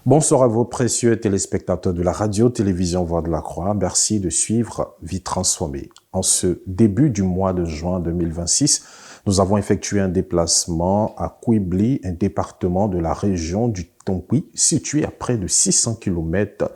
Bonsoir à vos précieux téléspectateurs de la radio-télévision Voix de la Croix. Merci de suivre Vie transformée. En ce début du mois de juin 2026, nous avons effectué un déplacement à Kouibli, un département de la région du Tonkwi, situé à près de 600 km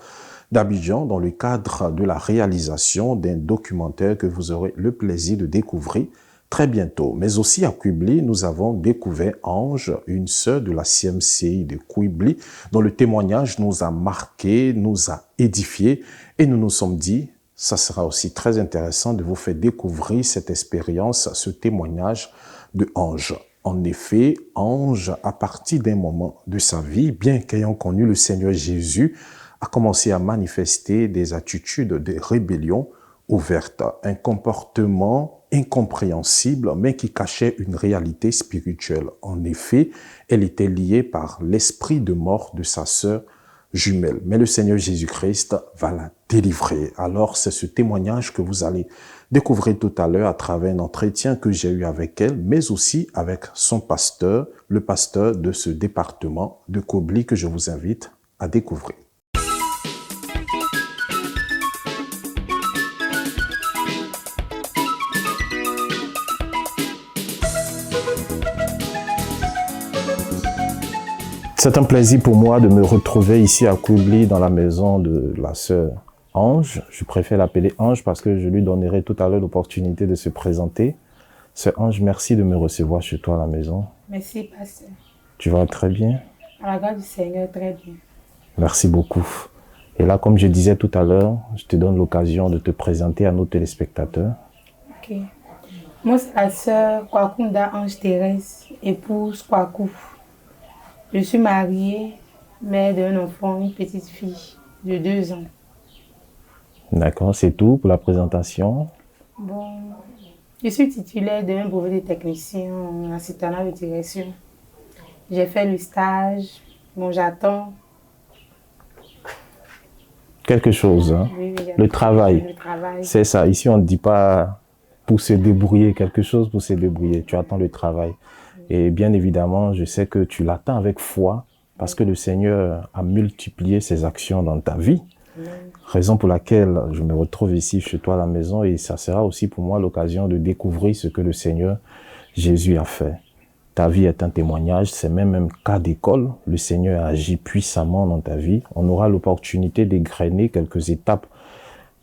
d'Abidjan, dans le cadre de la réalisation d'un documentaire que vous aurez le plaisir de découvrir très bientôt. Mais aussi à Kouibli, nous avons découvert Ange, une sœur de la CMCI de Kouibli, dont le témoignage nous a marqué, nous a édifié, et nous nous sommes dit, ça sera aussi très intéressant de vous faire découvrir cette expérience, ce témoignage de Ange. En effet, Ange, à partir d'un moment de sa vie, bien qu'ayant connu le Seigneur Jésus, a commencé à manifester des attitudes de rébellion ouverte, un comportement incompréhensible, mais qui cachait une réalité spirituelle. En effet, elle était liée par l'esprit de mort de sa sœur jumelle. Mais le Seigneur Jésus-Christ va la délivrer. Alors, c'est ce témoignage que vous allez découvrir tout à l'heure à travers un entretien que j'ai eu avec elle, mais aussi avec son pasteur, le pasteur de ce département de Kouibli que je vous invite à découvrir. C'est un plaisir pour moi de me retrouver ici à Kouibli dans la maison de la sœur Ange. Je préfère l'appeler Ange parce que je lui donnerai tout à l'heure l'opportunité de se présenter. Sœur Ange, merci de me recevoir chez toi à la maison. Merci, pasteur. Tu vas très bien? À la grâce du Seigneur, très bien. Merci beaucoup. Et là, comme je disais tout à l'heure, je te donne l'occasion de te présenter à nos téléspectateurs. Ok. Moi, c'est la sœur Kwakunda Ange Thérèse, épouse Kwaku. Je suis mariée, mère d'un enfant, une petite fille de 2 ans. D'accord, c'est tout pour la présentation. Bon, je suis titulaire d'un brevet de technicien en assistant de direction. J'ai fait le stage. Bon, j'attends. Quelque chose, hein? Oui, Le travail. Le travail. C'est ça. Ici, on ne dit pas pour se débrouiller, quelque chose pour se débrouiller. Tu attends le travail. Et bien évidemment, je sais que tu l'attends avec foi parce que le Seigneur a multiplié ses actions dans ta vie. Raison pour laquelle je me retrouve ici chez toi à la maison et ça sera aussi pour moi l'occasion de découvrir ce que le Seigneur Jésus a fait. Ta vie est un témoignage, c'est même un cas d'école. Le Seigneur a agi puissamment dans ta vie. On aura l'opportunité d'égrener quelques étapes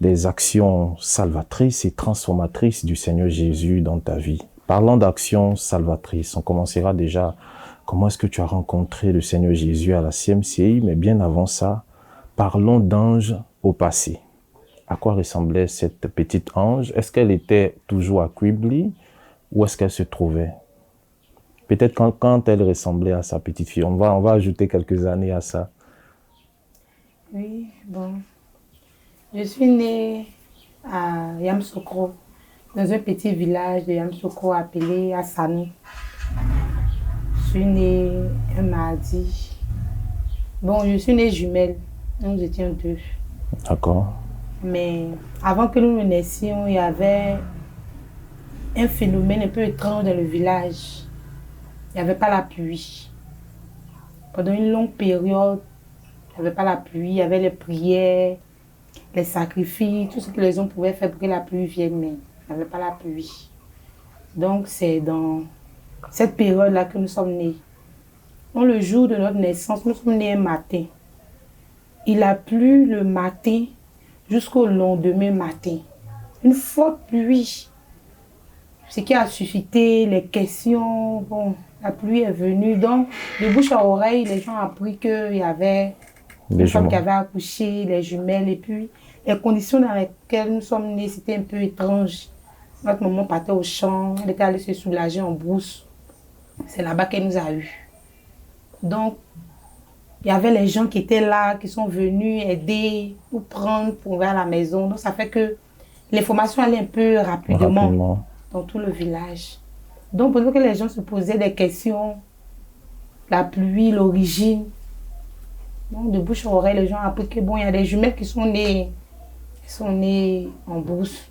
des actions salvatrices et transformatrices du Seigneur Jésus dans ta vie. Parlons d'actions salvatrices. On commencera déjà, comment est-ce que tu as rencontré le Seigneur Jésus à la CMCI, mais bien avant ça, parlons d'Ange au passé. À quoi ressemblait cette petite Ange? Est-ce qu'elle était toujours à Kouibli ou est-ce qu'elle se trouvait? Peut-être quand elle ressemblait à sa petite fille. On va ajouter quelques années à ça. Oui, bon. Je suis née à Yamsokro, dans un petit village de Yamsokro appelé Assanou. Je suis née un mardi. Bon, je suis née jumelle, nous étions 2. D'accord. Mais avant que nous naissions, il y avait un phénomène un peu étrange dans le village. Il n'y avait pas la pluie. Pendant une longue période, il n'y avait pas la pluie, il y avait les prières, les sacrifices, tout ce que les hommes pouvaient faire pour que la pluie vienne, mais il n'y avait pas la pluie. Donc c'est dans cette période-là que nous sommes nés. Donc, le jour de notre naissance, nous sommes nés un matin. Il a plu le matin jusqu'au lendemain matin. Une forte pluie. Ce qui a suscité les questions. Bon, la pluie est venue. Donc, de bouche à oreille, les gens ont appris qu'il y avait une femme qui avait accouché, les jumelles. Et puis, les conditions dans lesquelles nous sommes nés, c'était un peu étrange. Notre maman partait au champ, elle était allée se soulager en brousse. C'est là-bas qu'elle nous a eus. Donc, il y avait les gens qui étaient là, qui sont venus aider ou prendre pour ouvrir la maison. Donc, ça fait que l'information allait un peu rapidement dans tout le village. Donc, pendant que les gens se posaient des questions, la pluie, l'origine, donc de bouche à oreille, les gens ont appris que bon, il y a des jumelles qui sont nées en brousse.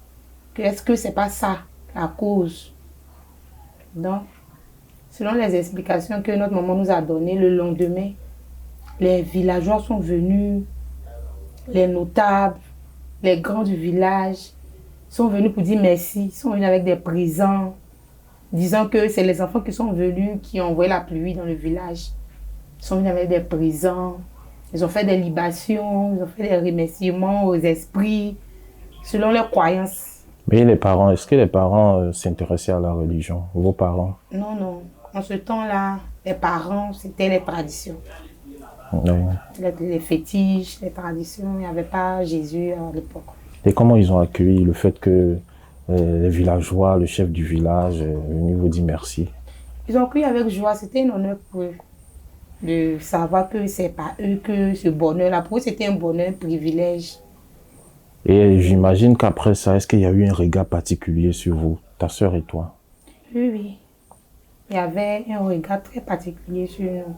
Est-ce que c'est pas ça la cause? Donc, selon les explications que notre maman nous a données, le lendemain, les villageois sont venus, les notables, les grands du village sont venus pour dire merci. Ils sont venus avec des présents, disant que c'est les enfants qui sont venus qui ont envoyé la pluie dans le village. Ils sont venus avec des présents, ils ont fait des libations, ils ont fait des remerciements aux esprits, selon leurs croyances. Mais les parents, est-ce que les parents s'intéressaient à la religion, vos parents? Non, non. En ce temps-là, les parents, c'était les traditions. Oui. Les fétiches, les traditions, il n'y avait pas Jésus à l'époque. Et comment ils ont accueilli le fait que les villageois, le chef du village est venu vous dire merci? Ils ont accueilli avec joie, c'était un honneur pour eux de savoir que c'est pas eux que ce bonheur-là. Pour eux, c'était un bonheur, un privilège. Et j'imagine qu'après ça, est-ce qu'il y a eu un regard particulier sur vous, ta sœur et toi? Oui, oui. Il y avait un regard très particulier sur nous.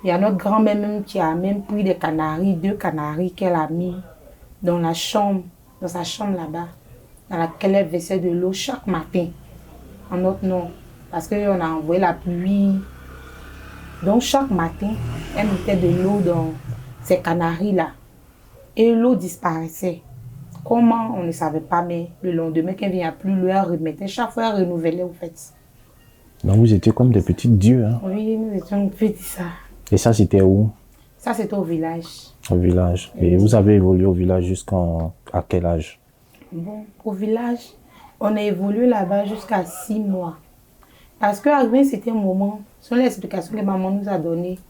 Il y a notre grand-mère même qui a même pris des canaris, 2 canaris qu'elle a mis dans la chambre, dans sa chambre là-bas, dans laquelle elle versait de l'eau chaque matin, en notre nom. Parce qu'on a envoyé la pluie. Donc chaque matin, elle mettait de l'eau dans ces canaris-là. Et l'eau disparaissait. Comment, on ne savait pas, mais le lendemain, quand il n'y a plus l'eau, elle remettait. Chaque fois, elle renouvelait, en fait. Donc vous étiez comme des petits dieux, hein? Oui, nous étions petits, ça. Et ça, c'était où? Ça, c'était au village. Au village. Et vous avez évolué au village à quel âge? Bon, au village, on a évolué là-bas jusqu'à 6 mois. Parce qu'arrivé, c'était un moment, selon l'explication que maman nous a donnée,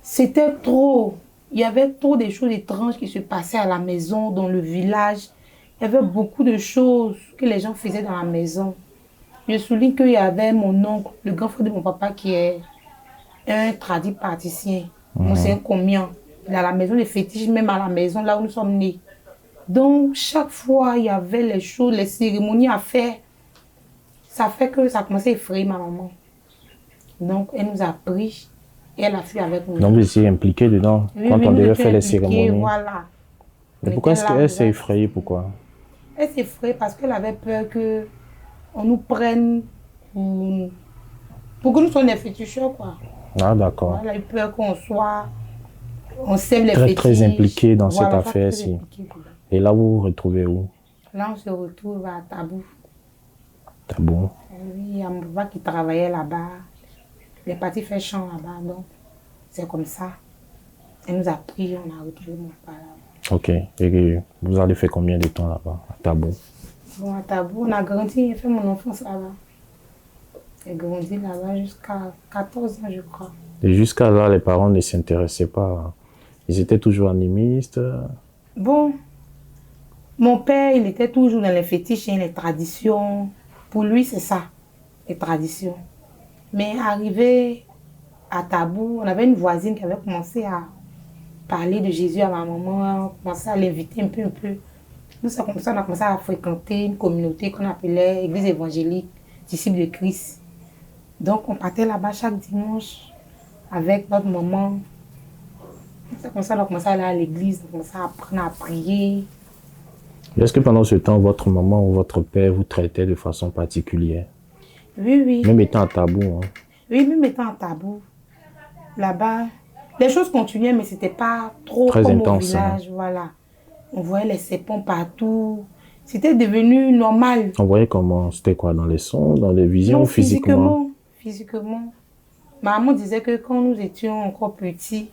c'était trop. Il y avait trop de choses étranges qui se passaient à la maison, dans le village. Il y avait beaucoup de choses que les gens faisaient dans la maison. Je souligne qu'il y avait mon oncle, le grand frère de mon papa, qui est un tradit praticien. Moi, c'est un commian. Il a la maison des fétiches, même à la maison, là où nous sommes nés. Donc, chaque fois, il y avait les choses, les cérémonies à faire. Ça fait que ça a commencé à effrayer ma maman. Donc, elle nous a pris et elle a fui avec nous. Donc, vous étiez impliqué dedans Oui, quand oui, on nous devait étions faire les impliqués, cérémonies. Voilà. Mais pourquoi est-ce qu'elle s'est effrayée? Pourquoi? Elle s'est effrayée parce qu'elle avait peur qu'on nous prenne pour que nous soyons des féticheurs, quoi. Ah, d'accord. Elle a eu peur qu'on soit... On sème les Très, fétiches. très impliqué dans Voilà, cette affaire-ci. impliqué, quoi. Et là, vous vous retrouvez où? Là, on se retrouve à Tabou. Tabou. Oui, il y a mon papa qui travaillait là-bas. Il est parti faire champ là-bas, donc c'est comme ça. Elle nous a pris, on a retrouvé mon papa là. Ok. Et vous allez faire combien de temps là-bas, à Tabou? Bon, à Tabou, on a grandi, j'ai fait mon enfance là-bas. J'ai grandi là-bas jusqu'à 14 ans, je crois. Et jusqu'à là, les parents ne s'intéressaient pas. Ils étaient toujours animistes. Bon, mon père, il était toujours dans les fétiches et les traditions. Pour lui, c'est ça, les traditions. Mais arrivé à Tabou, on avait une voisine qui avait commencé à parler de Jésus à ma maman, on commençait à l'inviter un peu, un peu. Nous, c'est comme ça, on a commencé à fréquenter une communauté qu'on appelait Église évangélique, disciples de Christ. Donc, on partait là-bas chaque dimanche avec notre maman. C'est comme ça qu'on a commencé à aller à l'église, on a commencé à apprendre à prier. Est-ce que pendant ce temps, votre maman ou votre père vous traitait de façon particulière? Oui, oui. Même étant à Tabou, hein? Oui, même étant à Tabou. Là-bas, les choses continuaient, mais c'était pas trop Très comme intense, au village. Voilà. On voyait les serpents partout. C'était devenu normal. On voyait comment? C'était quoi? Dans les sons, dans les visions, Non, physiquement? Physiquement. Maman disait que quand nous étions encore petits,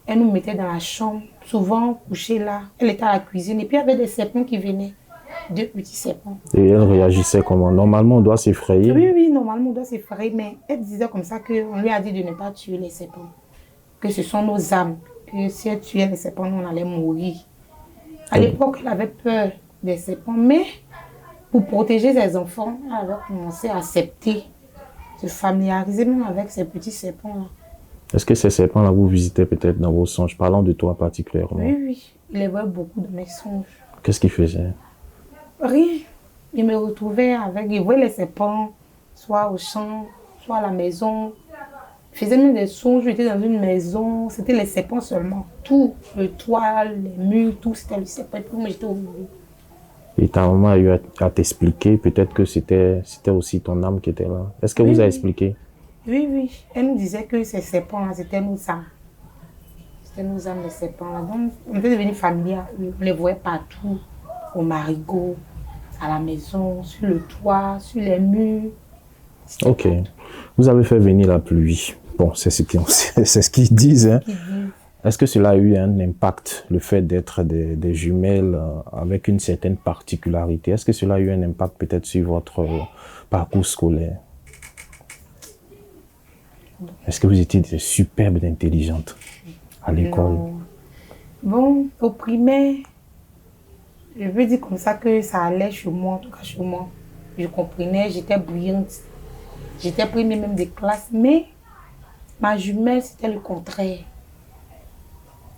elle nous mettait dans la chambre, souvent couchée là. Elle était à la cuisine et puis il y avait des serpents qui venaient, 2 petits serpents. Et elle réagissait comment? Normalement, on doit s'effrayer. Oui, oui, normalement on doit s'effrayer, mais elle disait comme ça qu'on lui a dit de ne pas tuer les serpents. Que ce sont nos âmes, que si elle tuait les serpents, nous on allait mourir. À l'époque, elle avait peur des serpents, mais pour protéger ses enfants, elle avait commencé à accepter, se familiariser même avec ces petits serpents-là. Est-ce que ces serpents-là vous visitaient peut-être dans vos songes? Parlons de toi particulièrement. Oui, oui, il les voyait beaucoup dans mes songes. Qu'est-ce qu'ils faisaient? Rien. Il me retrouvait avec, il voyait les serpents, soit au champ, soit à la maison. Il faisait même des songes, j'étais dans une maison, c'était les serpents seulement. Tout, le toit, les murs, tout, c'était le serpent. Moi, j'étais au milieu. Et ta maman a eu à t'expliquer, peut-être que c'était aussi ton âme qui était là. Est-ce que vous a expliqué? Oui, oui. Elle nous disait que ces serpents-là, c'était nos âmes. C'était nos âmes de serpents là. Donc, on était devenus familiers. On les voyait partout, au marigot, à la maison, sur le toit, sur les murs. Ok. Vous avez fait venir la pluie. Bon, c'est ce qu'ils disent. Hein. Qui dit, Est-ce que cela a eu un impact, le fait d'être des jumelles avec une certaine particularité? Est-ce que cela a eu un impact peut-être sur votre parcours scolaire? Est-ce que vous étiez des superbes intelligentes à l'école? non. Bon, au primaire, je veux dire comme ça que ça allait chez moi, en tout cas chez moi. Je comprenais, j'étais brillante. J'étais première même des classes, mais ma jumelle, c'était le contraire.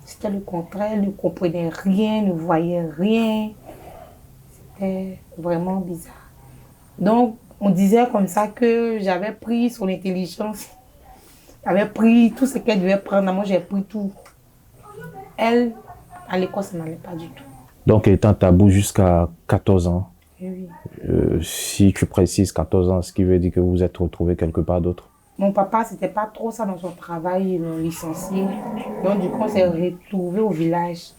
C'était le contraire, elle ne comprenait rien, ne voyait rien. C'était vraiment bizarre. Donc, on disait comme ça que j'avais pris son intelligence. J'avais pris tout ce qu'elle devait prendre. Moi, j'ai pris tout. Elle, à l'école, ça n'allait pas du tout. Donc, étant tabou jusqu'à 14 ans, Oui. si tu précises 14 ans, ce qui veut dire que vous vous êtes retrouvé quelque part d'autre. Mon papa, c'était pas trop ça dans son travail, il m'a licencié. Donc, du coup, on s'est retrouvés au village.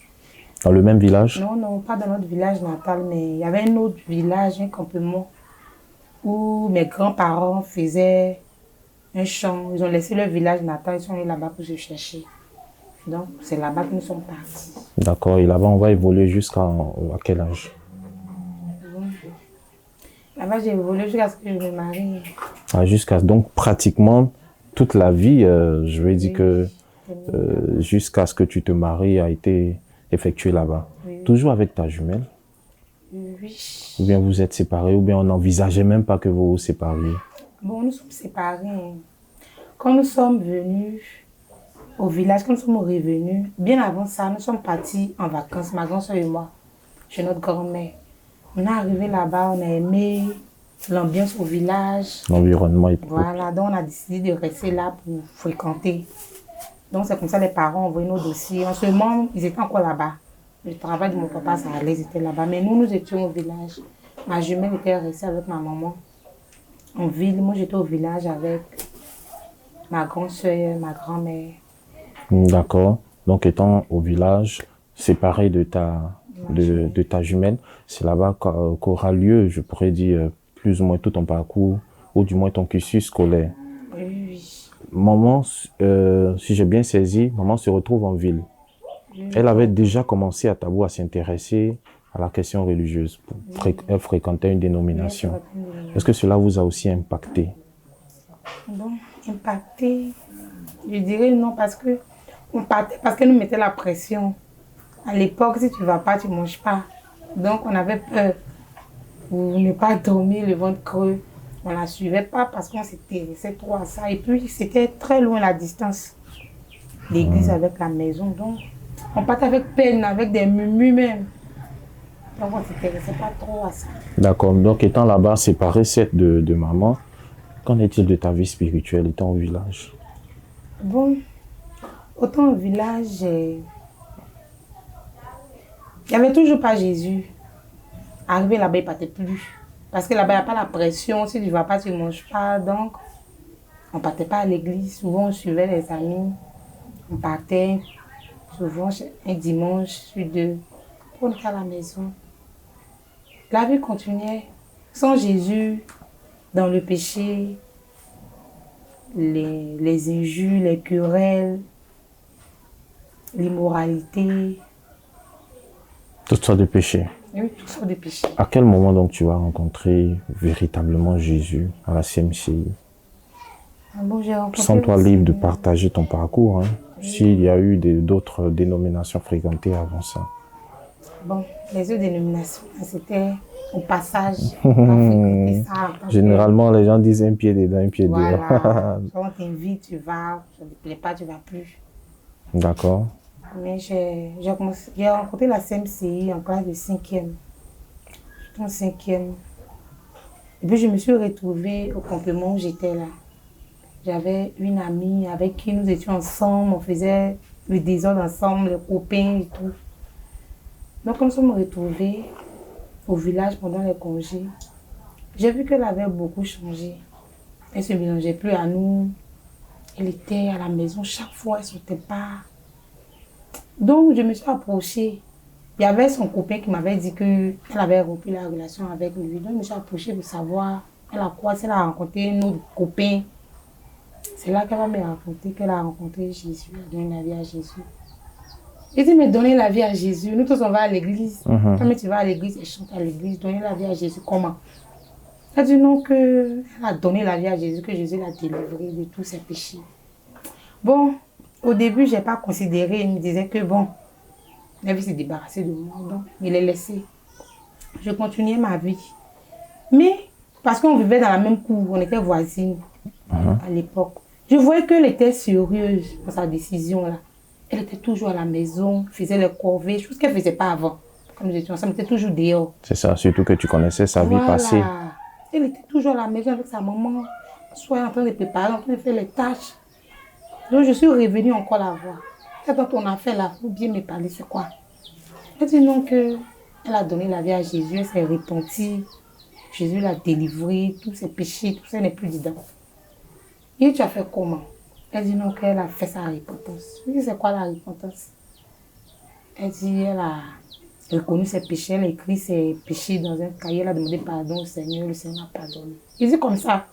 Dans le même village? Non, non, pas dans notre village natal, mais il y avait un autre village, un campement, où mes grands-parents faisaient un champ. Ils ont laissé leur village natal, ils sont allés là-bas pour se chercher. Donc, c'est là-bas que nous sommes partis. D'accord. Et là-bas, on va évoluer jusqu'à à quel âge? Là-bas, j'ai évolué jusqu'à ce que je me marie. Ah, donc pratiquement toute la vie, je vais dire que jusqu'à ce que tu te maries a été effectuée là-bas. Oui. Toujours avec ta jumelle? Oui. Ou bien vous êtes séparés, ou bien on n'envisageait même pas que vous vous sépariez? Bon, nous sommes séparés. Hein. Quand nous sommes venus au village, quand nous sommes revenus, bien avant ça, nous sommes partis en vacances, ma grand-soeur et moi, chez notre grand-mère. On est arrivé là-bas, on a aimé l'ambiance au village. L'environnement est... Voilà, donc on a décidé de rester là pour fréquenter. Donc c'est comme ça les parents ont envoyé nos dossiers. En ce moment, ils étaient encore là-bas. Le travail de mon papa, ça allait, ils étaient là-bas. Mais nous, nous étions au village. Ma jumelle était restée avec ma maman en ville. Moi, j'étais au village avec ma grand-soeur, ma grand-mère. D'accord. Donc étant au village, séparé de ta jumelle, c'est là-bas qu'aura lieu, je pourrais dire, plus ou moins tout ton parcours, ou du moins ton cursus scolaire. Oui. Maman, si j'ai bien saisi, maman se retrouve en ville. Elle avait déjà commencé à tabou à s'intéresser à la question religieuse. Elle fréquentait une dénomination. Est-ce que cela vous a aussi impacté? Bon, impacté, je dirais non parce que on partait parce qu'elle nous mettait la pression. À l'époque, si tu ne vas pas, tu ne manges pas. Donc on avait peur pour ne pas dormir le ventre creux. On ne la suivait pas parce qu'on s'intéressait trop à ça. Et puis c'était très loin la distance, l'église avec la maison. Donc on partait avec peine, avec des murmures même. Donc on ne s'intéressait pas trop à ça. D'accord. Donc étant là-bas, séparé certes de maman, qu'en est-il de ta vie spirituelle étant au village? Bon, autant au village, il n'y avait toujours pas Jésus. Arrivé là-bas, il ne partait plus. Parce que là-bas, il n'y a pas la pression. Si tu ne vas pas, tu ne manges pas. Donc, on ne partait pas à l'église. Souvent, on suivait les amis. On partait souvent un dimanche sur deux. On était à la maison. La vie continuait. Sans Jésus, dans le péché, les injures, les querelles, l'immoralité. Toutes sortes de péchés. Oui, toutes sortes de péchés. À quel moment donc tu as rencontré véritablement Jésus à la CMCI? Bon, Sens-toi libre de partager ton parcours, hein, s'il y a eu d'autres dénominations fréquentées avant ça. Bon, les autres dénominations, c'était au passage. On va fréquenter ça. Généralement, les gens disent un pied dedans, un pied voilà. dehors. Quand on t'invite, tu vas. Ça ne te plaît pas, tu ne vas plus. D'accord. Mais j'ai rencontré la CMCI en classe de 5e. J'étais en 5e. Et puis je me suis retrouvée au campement où j'étais là. J'avais une amie avec qui nous étions ensemble, on faisait le désordre ensemble, les copains et tout. Donc quand nous sommes retrouvés au village pendant les congés, j'ai vu qu'elle avait beaucoup changé. Elle ne se mélangeait plus à nous. Elle était à la maison chaque fois, elle ne sortait pas. Donc, je me suis approchée. Il y avait son copain qui m'avait dit qu'elle avait rompu la relation avec lui. Donc, je me suis approchée pour savoir, elle a quoi, si elle a rencontré un autre copain. C'est là qu'elle va me raconter qu'elle a rencontré Jésus, elle a donné la vie à Jésus. J'ai dit, mais donner la vie à Jésus, nous tous on va à l'église. Quand tu vas à l'église, elle chante à l'église, donner la vie à Jésus, comment? Elle a dit non, qu'elle a donné la vie à Jésus, que Jésus l'a délivré de tous ses péchés. Bon, au début, je n'ai pas considéré, il me disait que bon, elle veut se débarrasser de moi, donc il l'a laissé. Je continuais ma vie. Mais, parce qu'on vivait dans la même cour, on était voisines à l'époque. Je voyais qu'elle était sérieuse pour sa décision là. Elle était toujours à la maison, faisait les corvées, chose qu'elle ne faisait pas avant. Comme je disais, ensemble, elle était toujours dehors. C'est ça, surtout que tu connaissais sa vie passée. Elle était toujours à la maison avec sa maman, soit en train de préparer, en train de faire les tâches. Donc je suis revenue encore la voir. C'est dans ton affaire là, faut bien me parler, c'est quoi? Elle dit non, qu'elle a donné la vie à Jésus, elle s'est repentie. Jésus l'a délivrée, tous ses péchés, tout ça n'est plus dedans. Et tu as fait comment? Elle dit non, qu'elle a fait sa repentance. Je dis, c'est quoi la repentance? Elle dit, elle a reconnu ses péchés, elle a écrit ses péchés dans un cahier, elle a demandé pardon au Seigneur, le Seigneur a pardonné. Il dit comme ça.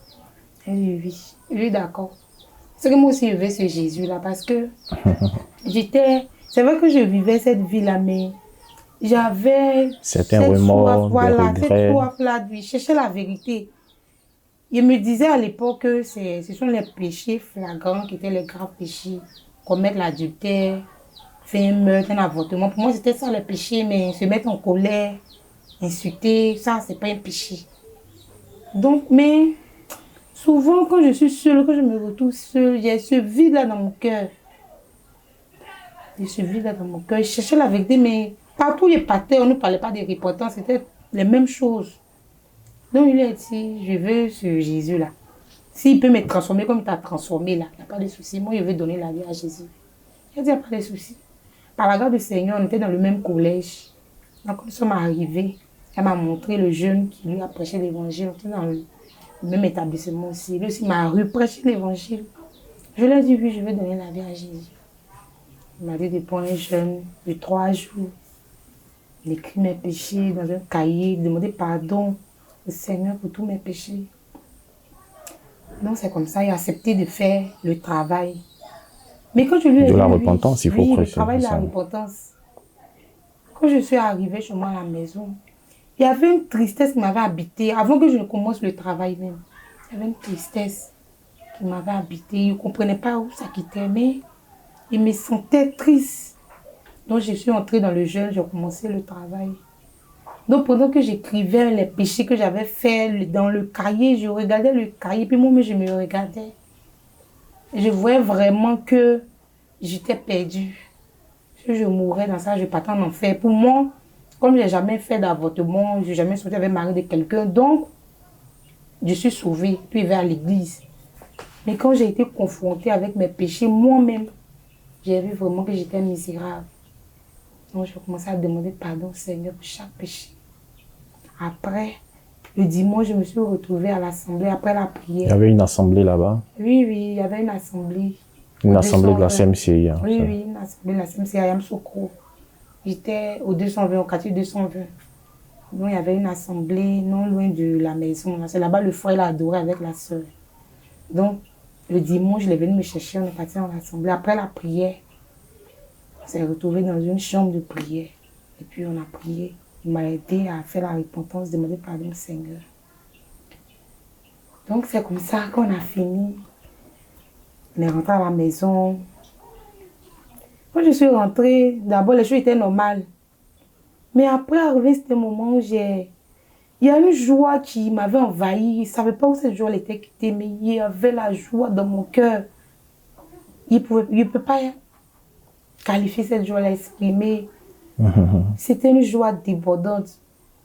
Elle dit oui. Oui, d'accord. C'est que moi aussi, je vais ce Jésus-là parce que c'est vrai que je vivais cette vie-là, mais j'avais certains remords, voilà, des regrets. cette soif-là, je cherchais la vérité. Il me disait à l'époque que ce sont les péchés flagrants qui étaient les graves péchés. Commettre l'adultère, faire un meurtre, un avortement. Pour moi, c'était ça le péché, mais se mettre en colère, insulter, ça, c'est pas un péché. Donc, mais souvent, quand je suis seule, quand je me retrouve seule, j'ai ce vide-là dans mon cœur. J'ai ce vide-là dans mon cœur. Je cherchais la vérité, mais partout où je partais, on ne parlait pas de repentance, c'était les mêmes choses. Donc, il a dit, je veux ce Jésus-là. S'il peut me transformer comme il t'a transformé là, il n'y a pas de souci. Moi, je veux donner la vie à Jésus. Il a dit, il n'y a pas de souci. Par la grâce du Seigneur, on était dans le même collège. Donc, quand nous sommes arrivés, elle m'a montré le jeune qui lui a prêché l'évangile. On était dans le même établissement aussi. Lui aussi m'a reprêché l'évangile. Je lui ai dit, oui, je veux donner la vie à Jésus. Il m'a dit de prendre un jeûne de 3 jours. Il écrit mes péchés dans un cahier, demander pardon au Seigneur pour tous mes péchés. Donc c'est comme ça, il a accepté de faire le travail. Mais quand je lui ai dit... De la repentance, il faut préciser. préciser Le travail de la ça. repentance. Quand je suis arrivée chez moi à la maison, il y avait une tristesse qui m'avait habitée. Avant que je ne commence le travail même, il y avait une tristesse qui m'avait habitée. Je ne comprenais pas où ça quittait, mais il me sentait triste. Donc je suis entrée dans le jeûne, j'ai commencé le travail. Donc pendant que j'écrivais les péchés que j'avais faits dans le cahier, je regardais le cahier, puis moi-même je me regardais. Et je voyais vraiment que j'étais perdue. Si je mourais dans ça, je partais en enfer. Pour moi, comme je n'ai jamais fait d'avortement, je n'ai jamais sorti avec le mari de quelqu'un, donc je suis sauvée, puis vers l'église. Mais quand j'ai été confrontée avec mes péchés, moi-même, j'ai vu vraiment que j'étais misérable. Donc je commençais à demander pardon au Seigneur pour chaque péché. Après, le dimanche, je me suis retrouvée à l'assemblée après la prière. Il y avait une assemblée là-bas. Oui, il y avait une assemblée. Une assemblée de la CMCI. Hein, oui, oui, une assemblée de la CMCI à Yamsoukro. J'étais au 220, au quartier 220. Donc il y avait une assemblée non loin de la maison. C'est là-bas le frère l'a adoré avec la soeur. Donc le dimanche, il est venu me chercher, on est parti dans l'assemblée. Après la prière, on s'est retrouvé dans une chambre de prière. Et puis on a prié. Il m'a aidé à faire la repentance, demander pardon au Seigneur. Donc c'est comme ça qu'on a fini. On est rentré à la maison. Quand je suis rentrée, d'abord les choses étaient normales. Mais après arrivé ce moment où il y a une joie qui m'avait envahi. Je ne savais pas où cette joie était quittée, mais il y avait la joie dans mon cœur. Je ne peux pas qualifier cette joie-là, exprimer. C'était une joie débordante.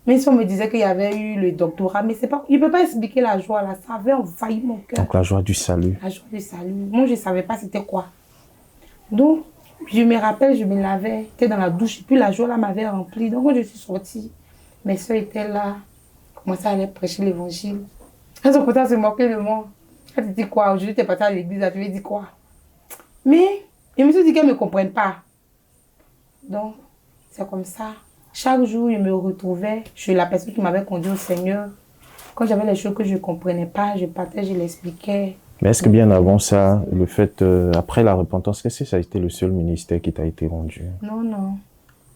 Même si on me disait qu'il y avait eu le doctorat, mais c'est pas, je ne peux pas expliquer la joie là, ça avait envahi mon cœur. Donc la joie du salut. La joie du salut. Moi, je ne savais pas c'était quoi. Donc, je me rappelle, je me lavais, j'étais dans la douche, et puis la joie là m'avait rempli. Donc, quand je suis sortie, mes soeurs étaient là, commençaient à aller prêcher l'évangile. Elles ont commencé à se moquer de moi. Elles te dit quoi? Aujourd'hui, tu es partie à l'église, tu lui dis quoi? Mais, je me suis dit qu'elles ne me comprennent pas. Donc, c'est comme ça. Chaque jour, je me retrouvais chez la personne qui m'avait conduit au Seigneur. Quand j'avais les choses que je ne comprenais pas, je partais, je l'expliquais. Mais est-ce que bien avant ça, le fait, après la repentance, est-ce que ça a été le seul ministère qui t'a été rendu? Non, non.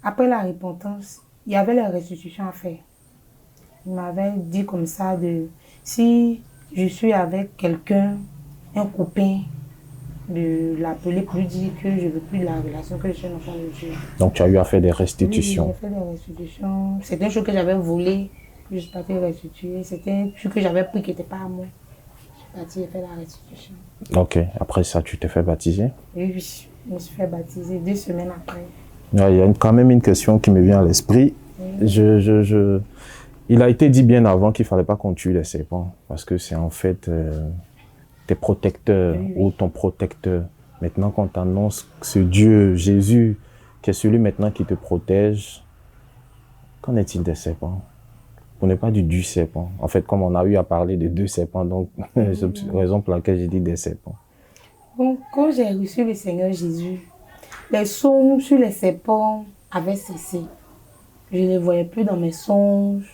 Après la repentance, il y avait les restitutions à faire. Il m'avait dit comme ça de si je suis avec quelqu'un, un copain, de l'appeler pour lui dire que je ne veux plus de la relation, que je suis un enfant de Dieu. Donc tu as eu à faire des restitutions. Oui, j'ai fait des restitutions. C'était une chose que j'avais volée, je suis partie restituer. C'était une chose que j'avais pris qui n'était pas à moi. Je suis partie et fait la restitution. Ok, après ça, tu t'es fait baptiser? Et oui, je me suis fait baptiser 2 semaines après. Il y a quand même une question qui me vient à l'esprit. Oui. Il a été dit bien avant qu'il ne fallait pas qu'on tue les serpents, parce que c'est en fait tes protecteurs ou ton protecteur. Maintenant, quand tu annonces ce Dieu, Jésus, qui est celui maintenant qui te protège, qu'en est-il des serpents? On n'est pas du serpent. En fait, comme on a eu à parler de 2 serpents, donc c'est la raison pour laquelle j'ai dit des serpents. Bon, quand j'ai reçu le Seigneur Jésus, les songes sur les serpents avaient cessé. Je ne les voyais plus dans mes songes.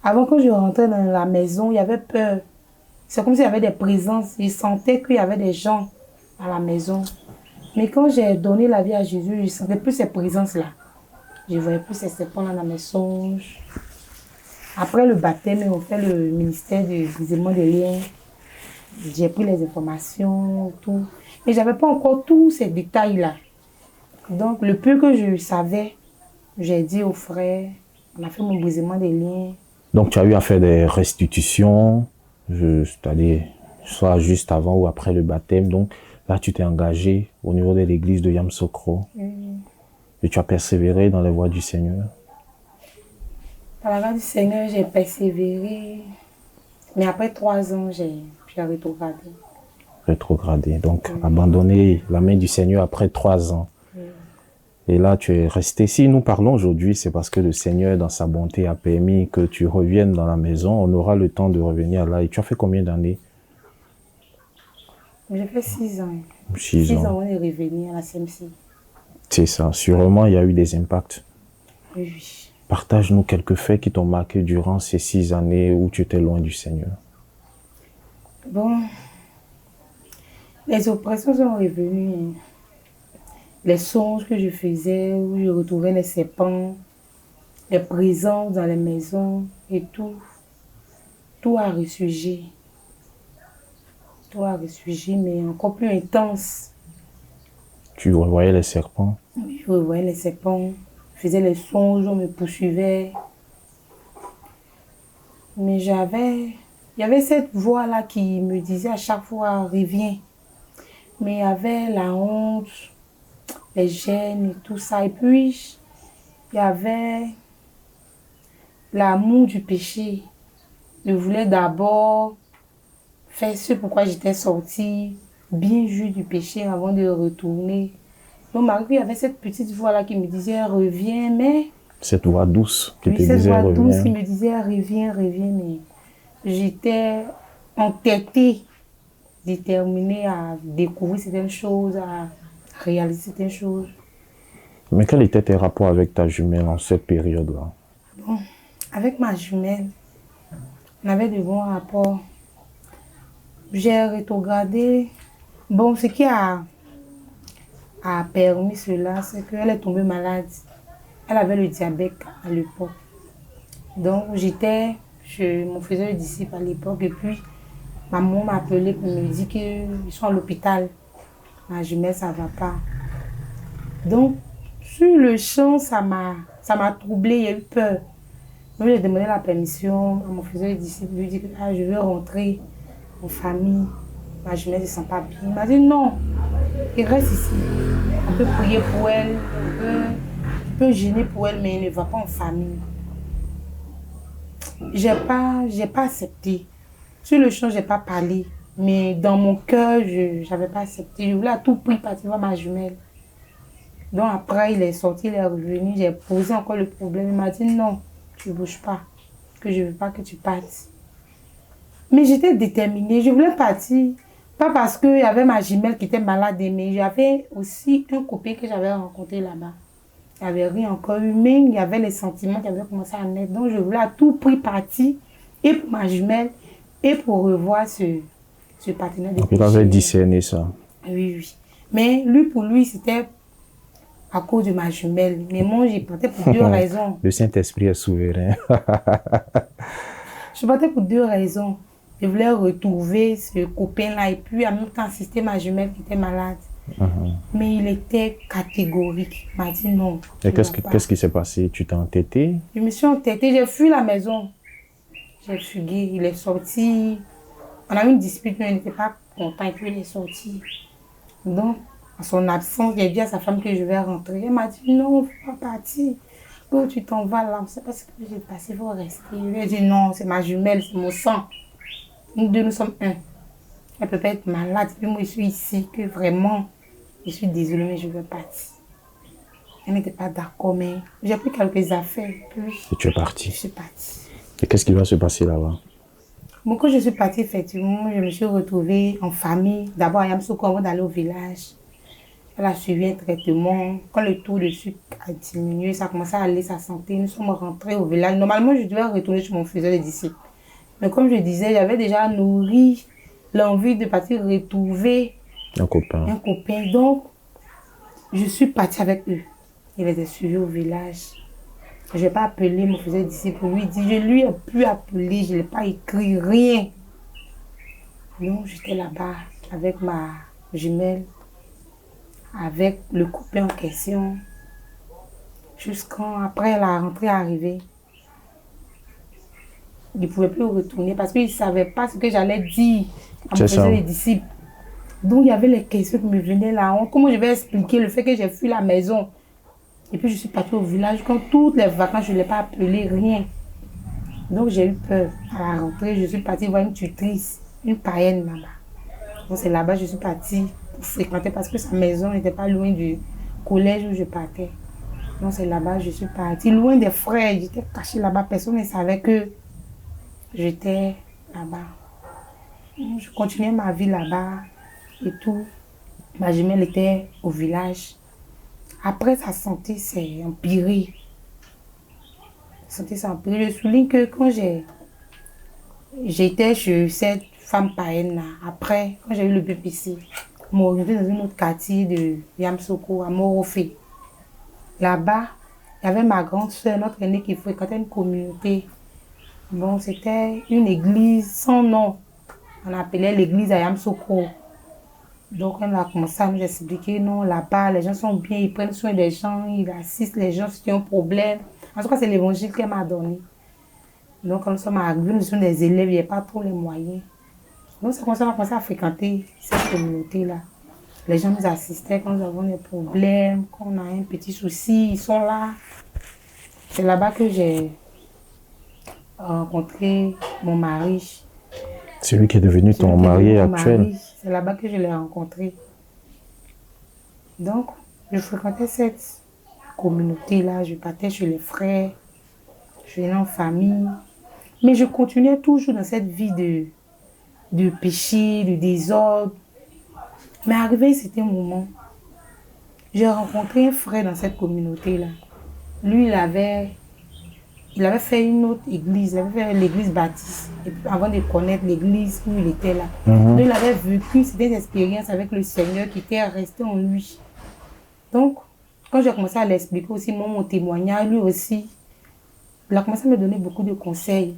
Avant, quand je rentrais dans la maison, il y avait peur. C'est comme s'il y avait des présences. Je sentais qu'il y avait des gens à la maison. Mais quand j'ai donné la vie à Jésus, je ne sentais plus ces présences-là. Je ne voyais plus ces serpents-là dans mes songes. Après le baptême, on fait le ministère du brisement des liens. J'ai pris les informations, tout. Mais je n'avais pas encore tous ces détails-là. Donc, le peu que je savais, j'ai dit aux frères, on a fait mon brisement des liens. Donc, tu as eu à faire des restitutions, c'est-à-dire soit juste avant ou après le baptême. Donc, là, tu t'es engagé au niveau de l'église de Yamsokro. Et tu as persévéré dans les voies du Seigneur. Par la grâce du Seigneur, j'ai persévéré. Mais après 3 ans, j'ai rétrogradé. Rétrogradé. Donc, abandonner la main du Seigneur après 3 ans. Et là, tu es resté. Si nous parlons aujourd'hui, c'est parce que le Seigneur, dans sa bonté, a permis que tu reviennes dans la maison. On aura le temps de revenir là. Et tu as fait combien d'années? J'ai fait 6 ans. 6 ans. 6 ans, on est revenu à la CMC. C'est ça. Sûrement, il y a eu des impacts. Oui. Partage-nous quelques faits qui t'ont marqué durant ces 6 années où tu étais loin du Seigneur. Bon, les oppressions sont revenues. Les songes que je faisais, où je retrouvais les serpents, les présences dans les maisons et tout. Tout a ressurgi. Tout a ressurgi, mais encore plus intense. Tu revoyais les serpents? Oui, je revoyais les serpents. Je faisais les songes, on me poursuivait. Mais il y avait cette voix-là qui me disait à chaque fois, reviens. Mais il y avait la honte, les gênes et tout ça. Et puis, il y avait l'amour du péché. Je voulais d'abord faire ce pourquoi j'étais sortie, bien jouir du péché avant de retourner. Donc, malgré il y avait cette petite voix-là qui me disait, reviens, mais... Cette voix douce qui te disait, cette voix reviens. douce qui me disait, reviens, reviens, mais j'étais entêtée, déterminée à découvrir certaines choses, à réaliser certaines choses. Mais quels étaient tes rapports avec ta jumelle en cette période-là? Bon, avec ma jumelle, on avait de bons rapports. J'ai rétrogradé. Bon, ce qui a permis cela, c'est qu'elle est tombée malade. Elle avait le diabète à l'époque. Donc, je me faisais le disciple à l'époque. Et puis, maman m'a appelé pour me dire qu'ils sont à l'hôpital. Ma jumelle, ça ne va pas. Donc, sur le champ, ça m'a troublée, il y a eu peur. Donc, j'ai demandé la permission à mon faiseur le disciple. Je lui ai dit que je veux rentrer en famille. Ma jumelle ne se sent pas bien. Il m'a dit non, il reste ici. On peut prier pour elle, on peut gêner pour elle, mais elle ne va pas en famille. J'ai pas accepté. Sur le champ, je n'ai pas parlé. Mais dans mon cœur, je n'avais pas accepté. Je voulais à tout prix partir voir ma jumelle. Donc après, il est sorti, il est revenu. J'ai posé encore le problème. Il m'a dit non, tu ne bouges pas. Que je ne veux pas que tu partes. Mais j'étais déterminée. Je voulais partir. Pas parce qu'il y avait ma jumelle qui était malade, mais j'avais aussi un copain que j'avais rencontré là-bas. Il n'y avait rien encore eu, mais il y avait les sentiments qui avaient commencé à naître. Donc, je voulais à tout prix partir, et pour ma jumelle, et pour revoir ce partenaire de Donc, il avait discerné ça. Oui, oui. Mais lui, pour lui, c'était à cause de ma jumelle. Mais moi, j'y partais pour deux raisons. Le Saint-Esprit est souverain. Je partais pour deux raisons. Je voulais retrouver ce copain-là et puis en même temps assister ma jumelle qui était malade. Mais il était catégorique. Il m'a dit non. Et qu'est-ce qui s'est passé? Tu t'es entêté? Je me suis entêtée, j'ai fui la maison. J'ai fugué, il est sorti. On a eu une dispute, mais il n'était pas content et puis il est sorti. Donc, en son absence, j'ai dit à sa femme que je vais rentrer. Elle m'a dit non, il ne faut pas partir. Oh, tu t'en vas là, c'est pas ce que j'ai passé, il faut rester. Je lui ai dit non, c'est ma jumelle, c'est mon sang. Nous deux, nous sommes un. Elle peut pas être malade, puis moi je suis ici, que vraiment, je suis désolée, mais je veux partir. Elle n'était pas d'accord, mais j'ai pris quelques affaires, puis et tu es parti. Je suis partie. Et qu'est-ce qui va se passer là-bas? Bon, quand je suis partie, effectivement, je me suis retrouvée en famille. D'abord à Yamsoko, avant d'aller au village. Elle a suivi un traitement. Quand le taux de sucre a diminué, ça a commencé à aller sa santé. Nous sommes rentrés au village. Normalement, je devais retourner chez mon faiseur de disciples. Mais comme je disais, j'avais déjà nourri l'envie de partir retrouver un copain. Donc, je suis partie avec eux. Il les a suivis au village. Je n'ai pas appelé mon faiseur de disciples pour lui dire. Je lui ai pu appeler, je n'ai pas écrit rien. Donc, j'étais là-bas avec ma jumelle, avec le copain en question, jusqu'après la rentrée arrivée. Il ne pouvait plus retourner parce qu'il ne savait pas ce que j'allais dire à mon faiseur de disciples. Donc, il y avait les questions qui me venaient là. Comment je vais expliquer le fait que j'ai fui la maison? Et puis, je suis partie au village. Quand toutes les vacances, je ne l'ai pas appelé, rien. Donc, j'ai eu peur. À la rentrée, je suis partie voir une tutrice, une païenne là-bas. Donc, c'est là-bas que je suis partie pour fréquenter parce que sa maison n'était pas loin du collège où je partais. Donc, c'est là-bas que je suis partie. Loin des frères, j'étais cachée là-bas. Personne ne savait que j'étais là-bas. Je continuais ma vie là-bas et tout. Ma jumelle était au village. Après, sa santé s'est empirée. Je souligne que quand j'étais chez cette femme païenne là, après, quand j'ai eu le BPC, je m'ai orientée dans un autre quartier de Yamsoko, à Morofé. Là-bas, il y avait ma grande soeur, notre aînée, qui fréquentait une communauté. Bon, c'était une église sans nom. On appelait l'église à Yamsoko. Donc, elle a commencé à nous expliquer, non, là-bas, les gens sont bien, ils prennent soin des gens, ils assistent les gens si tu as un problème. En tout cas, c'est l'évangile qu'elle m'a donné. Donc, quand nous sommes arrivés, nous sommes des élèves, il n'y avait pas trop les moyens. Donc, c'est comme ça qu'on a commencé à fréquenter cette communauté-là. Les gens nous assistaient quand nous avons des problèmes, quand on a un petit souci, ils sont là. C'est là-bas que j'ai rencontré mon mari. C'est lui qui est devenu ton mari actuel. C'est là-bas que je l'ai rencontré. Donc, je fréquentais cette communauté-là, je partais chez les frères, je venais en famille. Mais je continuais toujours dans cette vie de péché, de désordre. Mais arrivé un certain moment, j'ai rencontré un frère dans cette communauté-là. Lui, il avait fait une autre église, il avait fait l'église baptiste, et puis avant de connaître l'église où il était là. Donc, il avait vécu cette expérience avec le Seigneur qui était resté en lui. Donc, quand j'ai commencé à l'expliquer aussi, mon témoignage, lui aussi, il a commencé à me donner beaucoup de conseils.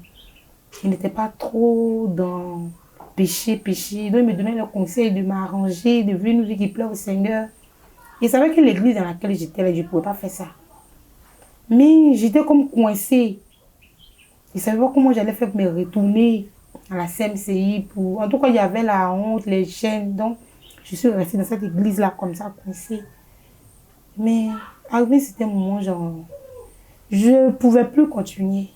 Il n'était pas trop dans péché. Donc, il me donnait le conseil de m'arranger, de vivre une vie qui plaît au Seigneur. Il savait que l'église dans laquelle j'étais, je ne pouvais pas faire ça. Mais j'étais comme coincée. Je ne savais pas comment j'allais faire pour me retourner à la CMCI. En tout cas, il y avait la honte, les chaînes. Donc, je suis restée dans cette église-là comme ça, coincée. Mais arrivé c'était un moment, genre, je ne pouvais plus continuer.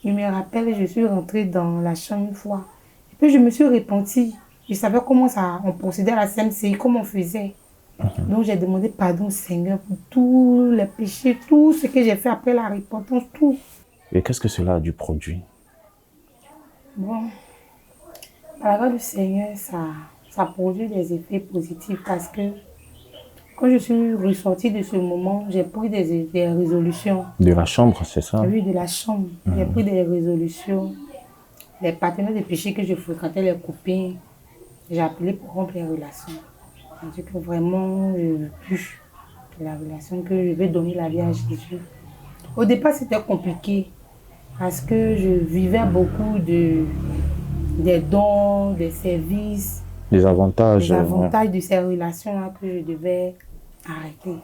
Je me rappelle, je suis rentrée dans la chambre une fois. Et puis, je me suis repentie. Je savais comment on procédait à la CMCI, comment on faisait. Donc, j'ai demandé pardon au Seigneur pour tous les péchés, tout ce que j'ai fait après la repentance, tout. Et qu'est-ce que cela a dû produire? Bon, à la grâce du Seigneur, ça produit des effets positifs parce que Quand je suis ressortie de ce moment, j'ai pris des résolutions. De la chambre, c'est ça? Oui, de la chambre. J'ai pris des résolutions. Les partenaires de péché que je fréquentais, les copains, j'ai appelé pour rompre les relations. Je dis que vraiment, je ne veux plus de la relation, que je vais donner la vie à Jésus. Au départ, c'était compliqué parce que je vivais beaucoup des dons, des services, Des avantages. des avantages de ces relations-là que je devais arrêter.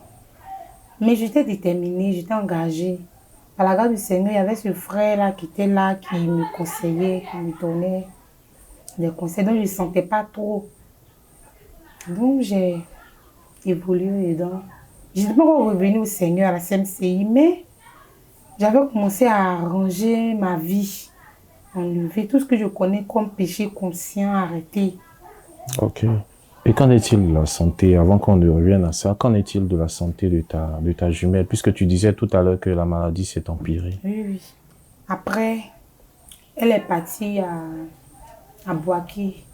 Mais j'étais déterminée, j'étais engagée. À la grâce du Seigneur, il y avait ce frère-là qui était là, qui me conseillait, qui me donnait des conseils dont je ne sentais pas trop. Donc, j'ai évolué dedans. Je n'étais pas encore revenue au Seigneur à la CMCI, mais j'avais commencé à arranger ma vie, enlever tout ce que je connais comme péché conscient, arrêter. Ok. Et qu'en est-il de la santé, avant qu'on ne revienne à ça, qu'en est-il de la santé de ta jumelle, puisque tu disais tout à l'heure que la maladie s'est empirée? Oui, oui. Après, elle est partie à Boaké.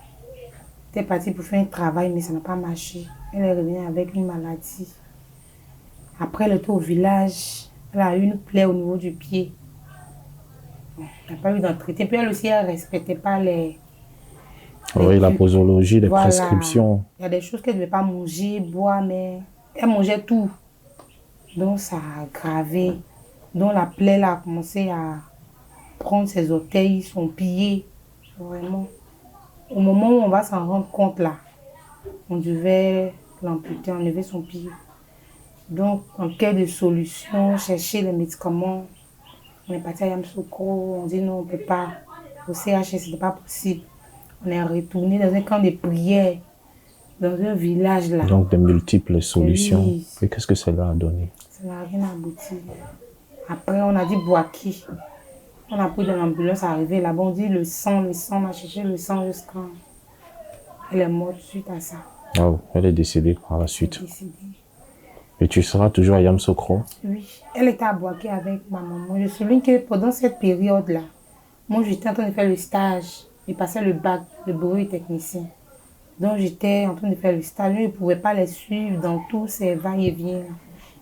Elle est partie pour faire un travail, mais ça n'a pas marché. Elle est revenue avec une maladie. Après, elle était au village. Elle a eu une plaie au niveau du pied. Bon, elle n'a pas eu d'entretien. Puis elle aussi, elle ne respectait pas les Oui, la posologie, les voilà. prescriptions. Il y a des choses qu'elle ne devait pas manger, boire, mais elle mangeait tout. Donc, ça a aggravé. Donc, la plaie là, a commencé à prendre ses orteils, son pied. Vraiment. Au moment où on va s'en rendre compte là, on devait l'amputer, enlever son pied. Donc, en cas de solution, chercher les médicaments. On est parti à Yamoussoukro, on dit non, on ne peut pas. Au CHS, ce n'était pas possible. On est retourné dans un camp de prière, dans un village là. Donc, de multiples solutions. Oui. Et qu'est-ce que cela a donné? Ça n'a rien abouti. Après, on a dit Boaki. On a pris de l'ambulance, arrivé là-bas, on dit le sang, on a cherché le sang jusqu'à... Elle est morte suite à ça. Oh, elle est décédée par la suite. Elle est décédée. Et tu seras toujours à Yamoussoukro? Oui, elle était à Boaké avec ma maman. Je souligne que pendant cette période-là, moi j'étais en train de faire le stage. J'ai passé le bac, le bureau et technicien. Donc j'étais en train de faire le stage. Je ne pouvais pas les suivre dans tous ces va-et-vient.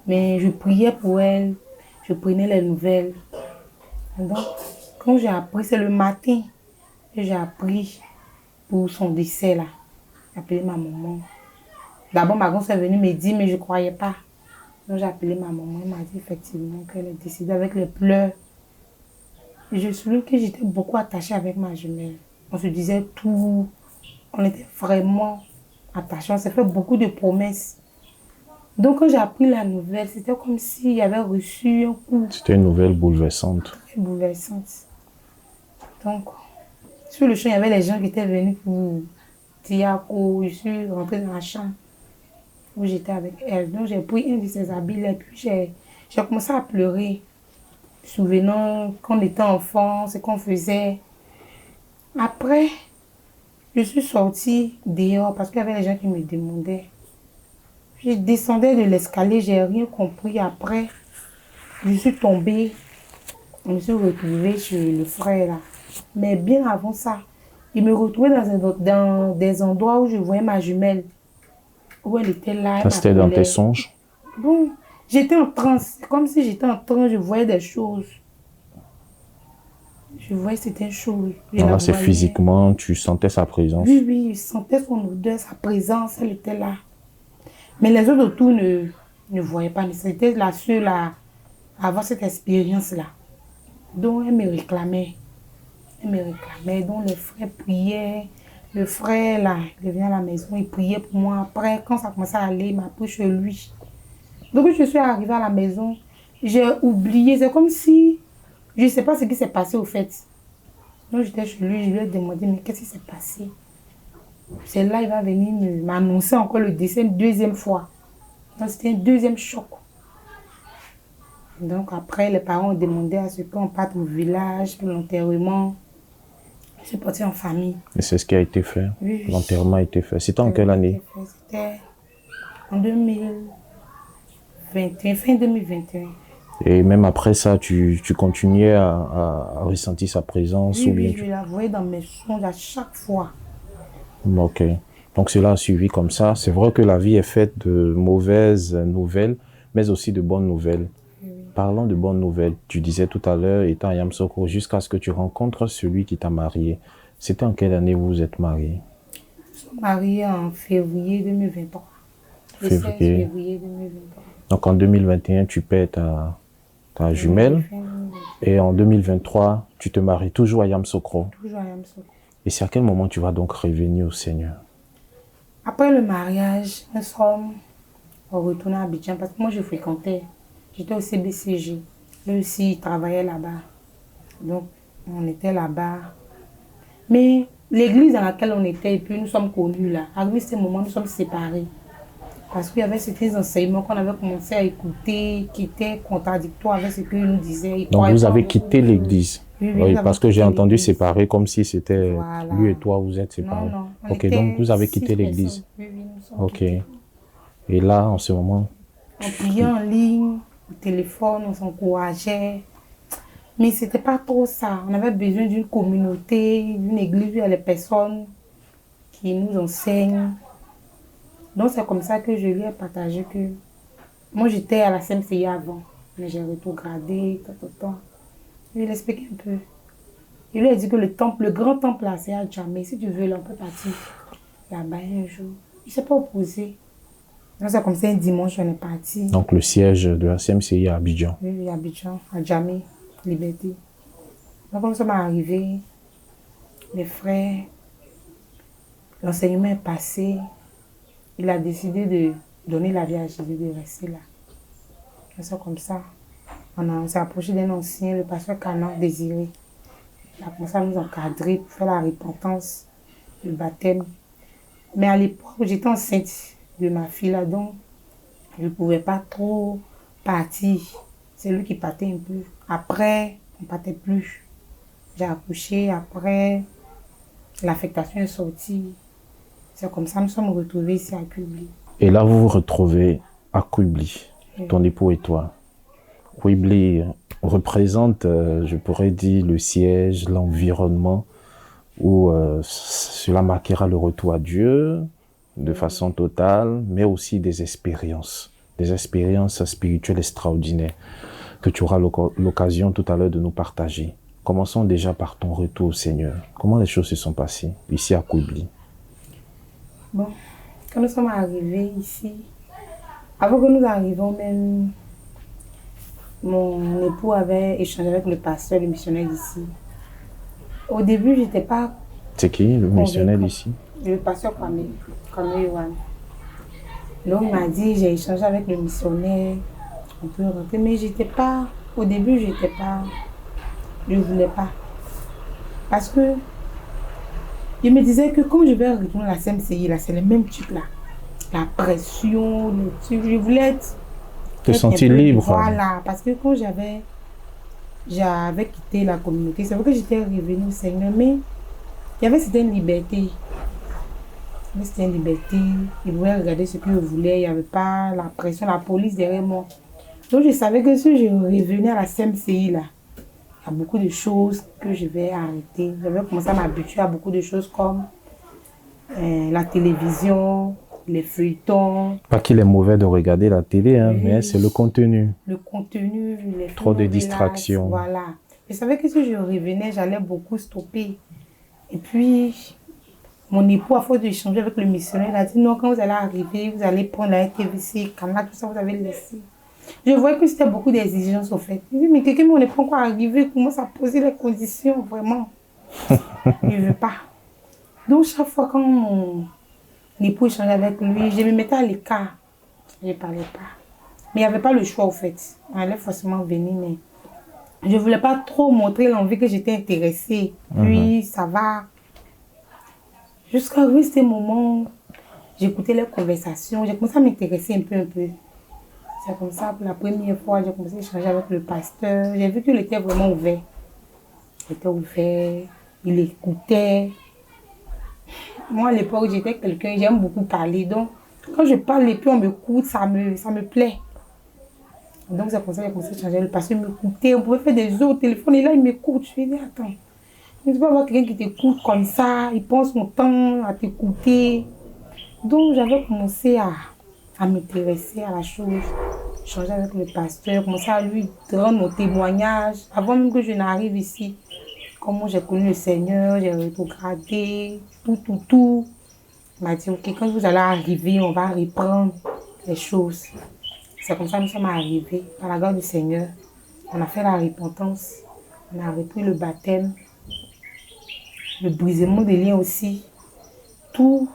Mais je priais pour elle, je prenais les nouvelles. Donc, quand j'ai appris, c'est le matin que j'ai appris pour son décès là. J'ai appelé ma maman. D'abord, ma grand-sœur est venue me dire, mais je ne croyais pas. Donc, j'ai appelé ma maman. Elle m'a dit effectivement qu'elle est décédée avec les pleurs. Et je me souviens que j'étais beaucoup attachée avec ma jumelle. On se disait tout. On était vraiment attachés. On s'est fait beaucoup de promesses. Donc, quand j'ai appris la nouvelle, c'était comme s'il y avait reçu un coup. C'était une nouvelle bouleversante. Très bouleversante. Donc, sur le champ, il y avait les gens qui étaient venus pour Tiako. Je suis rentrée dans la chambre où j'étais avec elle. Donc, j'ai pris un de ses habits et puis j'ai commencé à pleurer. Souvenant quand on était enfant, ce qu'on faisait. Après, je suis sortie dehors parce qu'il y avait les gens qui me demandaient. Je descendais de l'escalier, j'ai rien compris. Après, je suis tombée. Je me suis retrouvée chez le frère là. Mais bien avant ça, il me retrouvait dans des endroits où je voyais ma jumelle. Où elle était là. Ça, c'était dans tes songes? Bon, j'étais en transe. C'est comme si j'étais en transe, je voyais des choses. Je voyais certaines choses. Là, c'est physiquement, tu sentais sa présence? Oui, oui, je sentais son odeur, sa présence, elle était là. Mais les autres autour ne voyaient pas. C'était la seule à avoir cette expérience-là. Donc, elle me réclamait. Donc, les frères priaient. Le frère, là, il venait à la maison, il priait pour moi. Après, quand ça commençait à aller, il m'a pris chez lui. Donc, je suis arrivée à la maison. J'ai oublié. C'est comme si... Je ne sais pas ce qui s'est passé au fait. Donc, j'étais chez lui, je lui ai demandé, mais qu'est-ce qui s'est passé? C'est là, il va venir m'annoncer encore le décès une deuxième fois. Donc, c'était un deuxième choc. Donc, après, les parents ont demandé à ce qu'on parte au village pour l'enterrement. Je suis partie en famille. Et c'est ce qui a été fait? Oui, oui. L'enterrement a été fait. C'était en quelle année? C'était en 2021, fin 2021. Et même après ça, tu continuais à ressentir sa présence? Oui, ou bien oui, je la voyais dans mes songes à chaque fois. Ok. Donc cela a suivi comme ça. C'est vrai que la vie est faite de mauvaises nouvelles, mais aussi de bonnes nouvelles. Parlons de bonnes nouvelles. Tu disais tout à l'heure, étant à Yamoussoukro, jusqu'à ce que tu rencontres celui qui t'a marié. C'était en quelle année vous vous êtes mariés? Nous sommes mariés en février 2023. Le 16 février 2023. Donc en 2021, tu paies ta jumelle. Et en 2023, tu te maries toujours à Yamoussoukro. Toujours à Yamoussoukro. Et c'est à quel moment tu vas donc revenir au Seigneur? Après le mariage, nous sommes retournés à Abidjan parce que moi je fréquentais. J'étais au CBCG. Lui aussi, il travaillait là-bas. Donc, on était là-bas. Mais l'église dans laquelle on était, et puis nous sommes connus là, arrivé ce moment, nous sommes séparés. Parce qu'il y avait certains enseignements qu'on avait commencé à écouter qui étaient contradictoires avec ce qu'il nous disait. Donc, vous avez quitté l'église? Oui, parce que j'ai entendu séparer comme si c'était lui et toi, vous êtes séparés. Non. Ok, donc vous avez quitté l'église. Oui, nous sommes ok. Et là, en ce moment? On priait en ligne, au téléphone, on s'encourageait. Mais ce n'était pas trop ça. On avait besoin d'une communauté, d'une église où il y a les personnes qui nous enseignent. Donc c'est comme ça que je lui ai partagé que moi j'étais à la CMCI avant, mais j'ai rétrogradé, tout. Je lui ai expliqué un peu. Il lui a dit que le grand temple là, c'est à Djamé. Si tu veux, là, on peut partir là-bas un jour. Il ne s'est pas opposé. Donc c'est comme ça, un dimanche, on est parti. Donc le siège de la CMCI à Abidjan. Oui, à Abidjan, à Djamé, Liberté. Donc comme ça m'est arrivé, les frères, l'enseignement est passé. Il a décidé de donner la vie à Jésus, de rester là. C'est comme ça. On s'est approché d'un ancien, le pasteur Canan Désiré. Il a commencé à nous encadrer pour faire la repentance, le baptême. Mais à l'époque, j'étais enceinte de ma fille là, donc je ne pouvais pas trop partir. C'est lui qui partait un peu. Après, on ne partait plus. J'ai accouché, après, l'affectation est sortie. C'est comme ça que nous sommes retrouvés ici à Quibli. Et là, vous vous retrouvez à Quibli, ton époux et toi. Quibli représente, je pourrais dire, le siège, l'environnement où cela marquera le retour à Dieu de façon totale, mais aussi des expériences spirituelles extraordinaires que tu auras l'occasion tout à l'heure de nous partager. Commençons déjà par ton retour au Seigneur. Comment les choses se sont passées ici à Quibli? Bon, quand nous sommes arrivés ici, avant que nous arrivions même, mon époux avait échangé avec le pasteur, le missionnaire d'ici. Au début, je n'étais pas... C'est qui, le missionnaire d'ici? Le pasteur Kwame Yohan. Donc, il m'a dit, j'ai échangé avec le missionnaire, on peut rentrer, mais j'étais pas... Au début, je ne voulais pas. Parce que il me disait que quand je vais retourner à la CMCI, là, c'est le même truc là. La pression, le truc. Je voulais être... Te sentir libre. Voilà, parce que quand j'avais quitté la communauté, c'est vrai que j'étais revenue au Seigneur, mais il y avait certaines libertés. Il voulait regarder ce que je voulais, il n'y avait pas la pression, la police derrière moi. Donc je savais que si je revenais à la CMCI là, il y a beaucoup de choses que je vais arrêter. Je vais commencer à m'habituer à beaucoup de choses comme la télévision, les feuilletons. Pas qu'il est mauvais de regarder la télé, hein, Oui. mais c'est le contenu. Le contenu, les Trop de distractions. Voilà. Je savais que si je revenais, j'allais beaucoup stopper. Et puis, mon époux, à force d'échanger avec le missionnaire, il a dit non, quand vous allez arriver, vous allez prendre la RTVC, Canal, tout ça, vous avez laissé. Je voyais que c'était beaucoup d'exigences au fait. Je dis, mais quelqu'un, on n'est pas encore arrivé, commence à poser les conditions, vraiment. Je ne veux pas. Donc, chaque fois quand mon époux échangeait avec lui, je me mettais à l'écart. Je ne parlais pas. Mais il n'y avait pas le choix, au fait. On allait forcément venir, mais je ne voulais pas trop montrer l'envie que j'étais intéressée. Puis, ça va. Jusqu'à ce moment, j'écoutais leurs conversations, j'ai commencé à m'intéresser un peu. C'est comme ça, pour la première fois, j'ai commencé à échanger avec le pasteur. J'ai vu qu'il était vraiment ouvert. Il était ouvert, il écoutait. Moi, à l'époque, j'étais quelqu'un, j'aime beaucoup parler. Donc, quand je parle et puis on m'écoute, ça me plaît. Donc, c'est comme ça que j'ai commencé à échanger. Le pasteur m'écoutait, on pouvait faire des autres téléphones. Et là, il m'écoute. Je me dis, attends, je ne peux pas avoir quelqu'un qui t'écoute comme ça. Il prend son temps à t'écouter. Donc, j'avais commencé à m'intéresser à la chose, changer avec le pasteur, commencer à lui rendre mon témoignage, avant même que je n'arrive ici. Comment j'ai connu le Seigneur, j'ai rétrogradé, tout. Il m'a dit, ok, quand vous allez arriver, on va reprendre les choses. C'est comme ça que nous sommes arrivés à la grâce du Seigneur. On a fait la repentance, on a repris le baptême, le brisement des liens aussi. Tout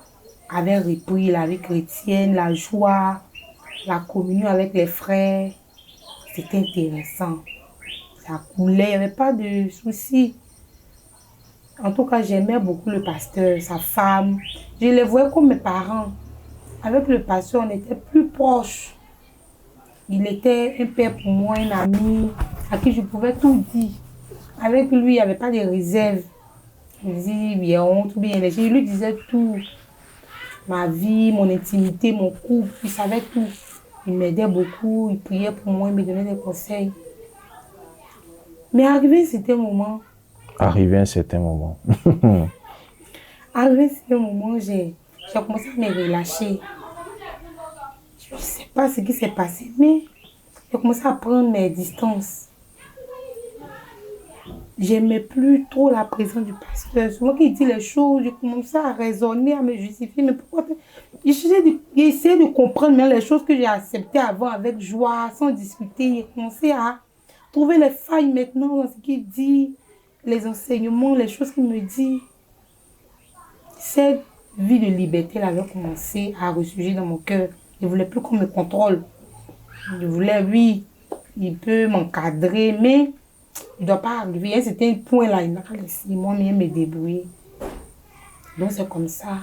avait repris, la vie chrétienne, la joie, la communion avec les frères. C'était intéressant. Ça coulait, il n'y avait pas de soucis. En tout cas, j'aimais beaucoup le pasteur, sa femme. Je les voyais comme mes parents. Avec le pasteur, on était plus proches. Il était un père pour moi, un ami, à qui je pouvais tout dire. Avec lui, il n'y avait pas de réserve. Il me disait, il y a honte ou bien les gens. Il lui disait tout. Ma vie, mon intimité, mon couple, il savait tout. Il m'aidait beaucoup, il priait pour moi, il me donnait des conseils. Mais arrivé un certain moment, Arrivé à un certain moment. j'ai commencé à me relâcher. Je ne sais pas ce qui s'est passé, mais j'ai commencé à prendre mes distances. J'aimais plus trop la présence du pasteur. Souvent qu'il dit les choses, je commençais à raisonner, à me justifier. Mais pourquoi? J'essayais de comprendre même les choses que j'ai acceptées avant avec joie, sans discuter. J'ai commencé à trouver les failles maintenant dans ce qu'il dit, les enseignements, les choses qu'il me dit. Cette vie de liberté là avait commencé à ressurgir dans mon cœur. Je ne voulais plus qu'on me contrôle. Je voulais, oui, il peut m'encadrer, mais il ne doit pas arriver. C'était un point là, il n'a pas laissé moi-même me débrouiller. Donc c'est comme ça.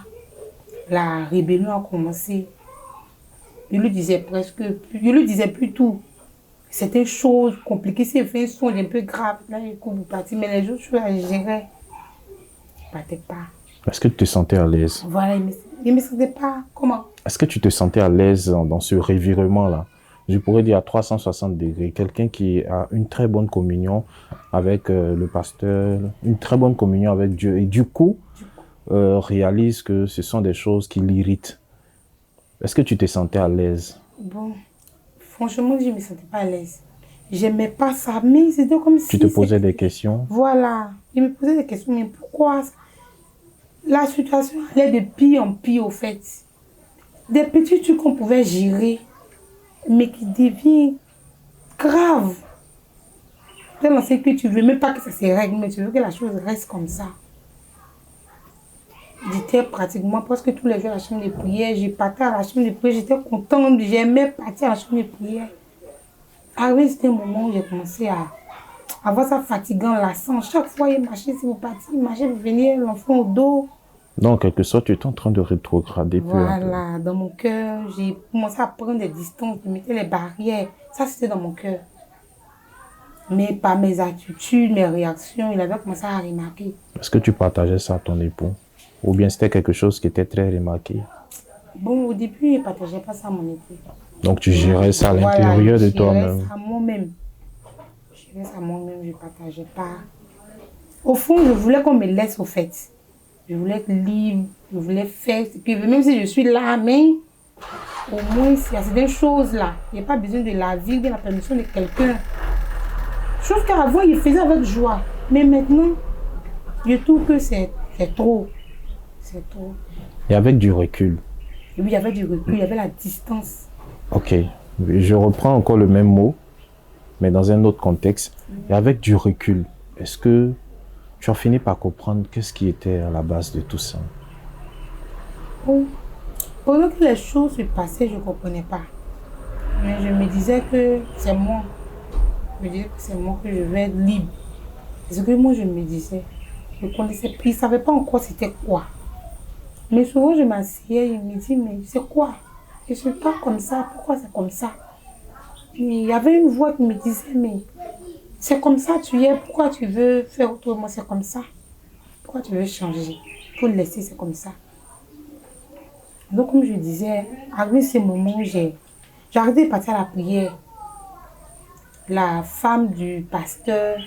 La rébellion a commencé. Je lui disais plus tout. C'était une chose compliquée. C'est fait un songe un peu grave. Là, il coupe parti. Mais les autres choses, je gérais. Je ne partais pas. Est-ce que tu te sentais à l'aise? Voilà, il ne me sentait pas. Comment? Est-ce que tu te sentais à l'aise dans ce revirement-là? Je pourrais dire à 360 degrés. Quelqu'un qui a une très bonne communion avec le pasteur, une très bonne communion avec Dieu. Et du coup, réalise que ce sont des choses qui l'irritent. Est-ce que tu te sentais à l'aise? Bon, franchement, je ne me sentais pas à l'aise. J'aimais pas ça, mais c'était comme si... Tu te posais des questions? Voilà. Je me posais des questions, mais pourquoi la situation allait de pire en pire, au fait. Des petits trucs qu'on pouvait gérer, mais qui deviennent graves. Tellement c'est que tu veux même pas que ça se règle, mais tu veux que la chose reste comme ça. J'étais pratiquement presque tous les jours à la chambre de prière. Je partais à la chambre de prière, j'étais contente, j'aimais partir à la chambre de prière. Arrivé, c'était un moment où j'ai commencé à avoir ça fatigant, lassant. Chaque fois, il marchait, si vous partiez, il marchait, vous veniez, l'enfant au dos. Donc, en quelque sorte, tu es en train de rétrograder peu à peu. Voilà, dans mon cœur, j'ai commencé à prendre des distances, de mettre les barrières. Ça, c'était dans mon cœur. Mais par mes attitudes, mes réactions, il avait commencé à remarquer. Est-ce que tu partageais ça à ton époux? Ou bien c'était quelque chose qui était très remarqué? Bon, au début, il ne partageait pas ça à mon époux. Donc, tu gérais ça à l'intérieur de toi-même? Je gérais ça moi-même. Je gérais ça moi-même, je ne partageais pas. Au fond, je voulais qu'on me laisse au fait. Je voulais être libre, je voulais faire ce que je veux. Même si je suis là, mais au moins, il y a certaines choses là. Il n'y a pas besoin de la vie, de la permission de quelqu'un. Chose qu'avant, il faisait avec joie. Mais maintenant, je trouve que c'est trop. C'est trop. Et avec du recul? Oui, il y avait du recul, il y avait la distance. Ok, je reprends encore le même mot, mais dans un autre contexte. Et avec du recul, est-ce que tu as fini par comprendre qu'est-ce qui était à la base de tout ça? Oh. Pendant que les choses se passaient, je ne comprenais pas. Mais je me disais que c'est moi. Je me disais que c'est moi, que je vais être libre. C'est ce que moi je me disais. Je connaissais plus, je ne savais pas encore c'était quoi. Mais souvent je m'asseyais et je me dis, mais c'est quoi? Je ne suis pas comme ça, pourquoi c'est comme ça? Mais il y avait une voix qui me disait, mais c'est comme ça tu es, pourquoi tu veux faire autrement, c'est comme ça? Pourquoi tu veux changer? Il faut le laisser, c'est comme ça. Donc comme je disais, arrivé ces moments où j'ai arrêté de partir à la prière. La femme du pasteur,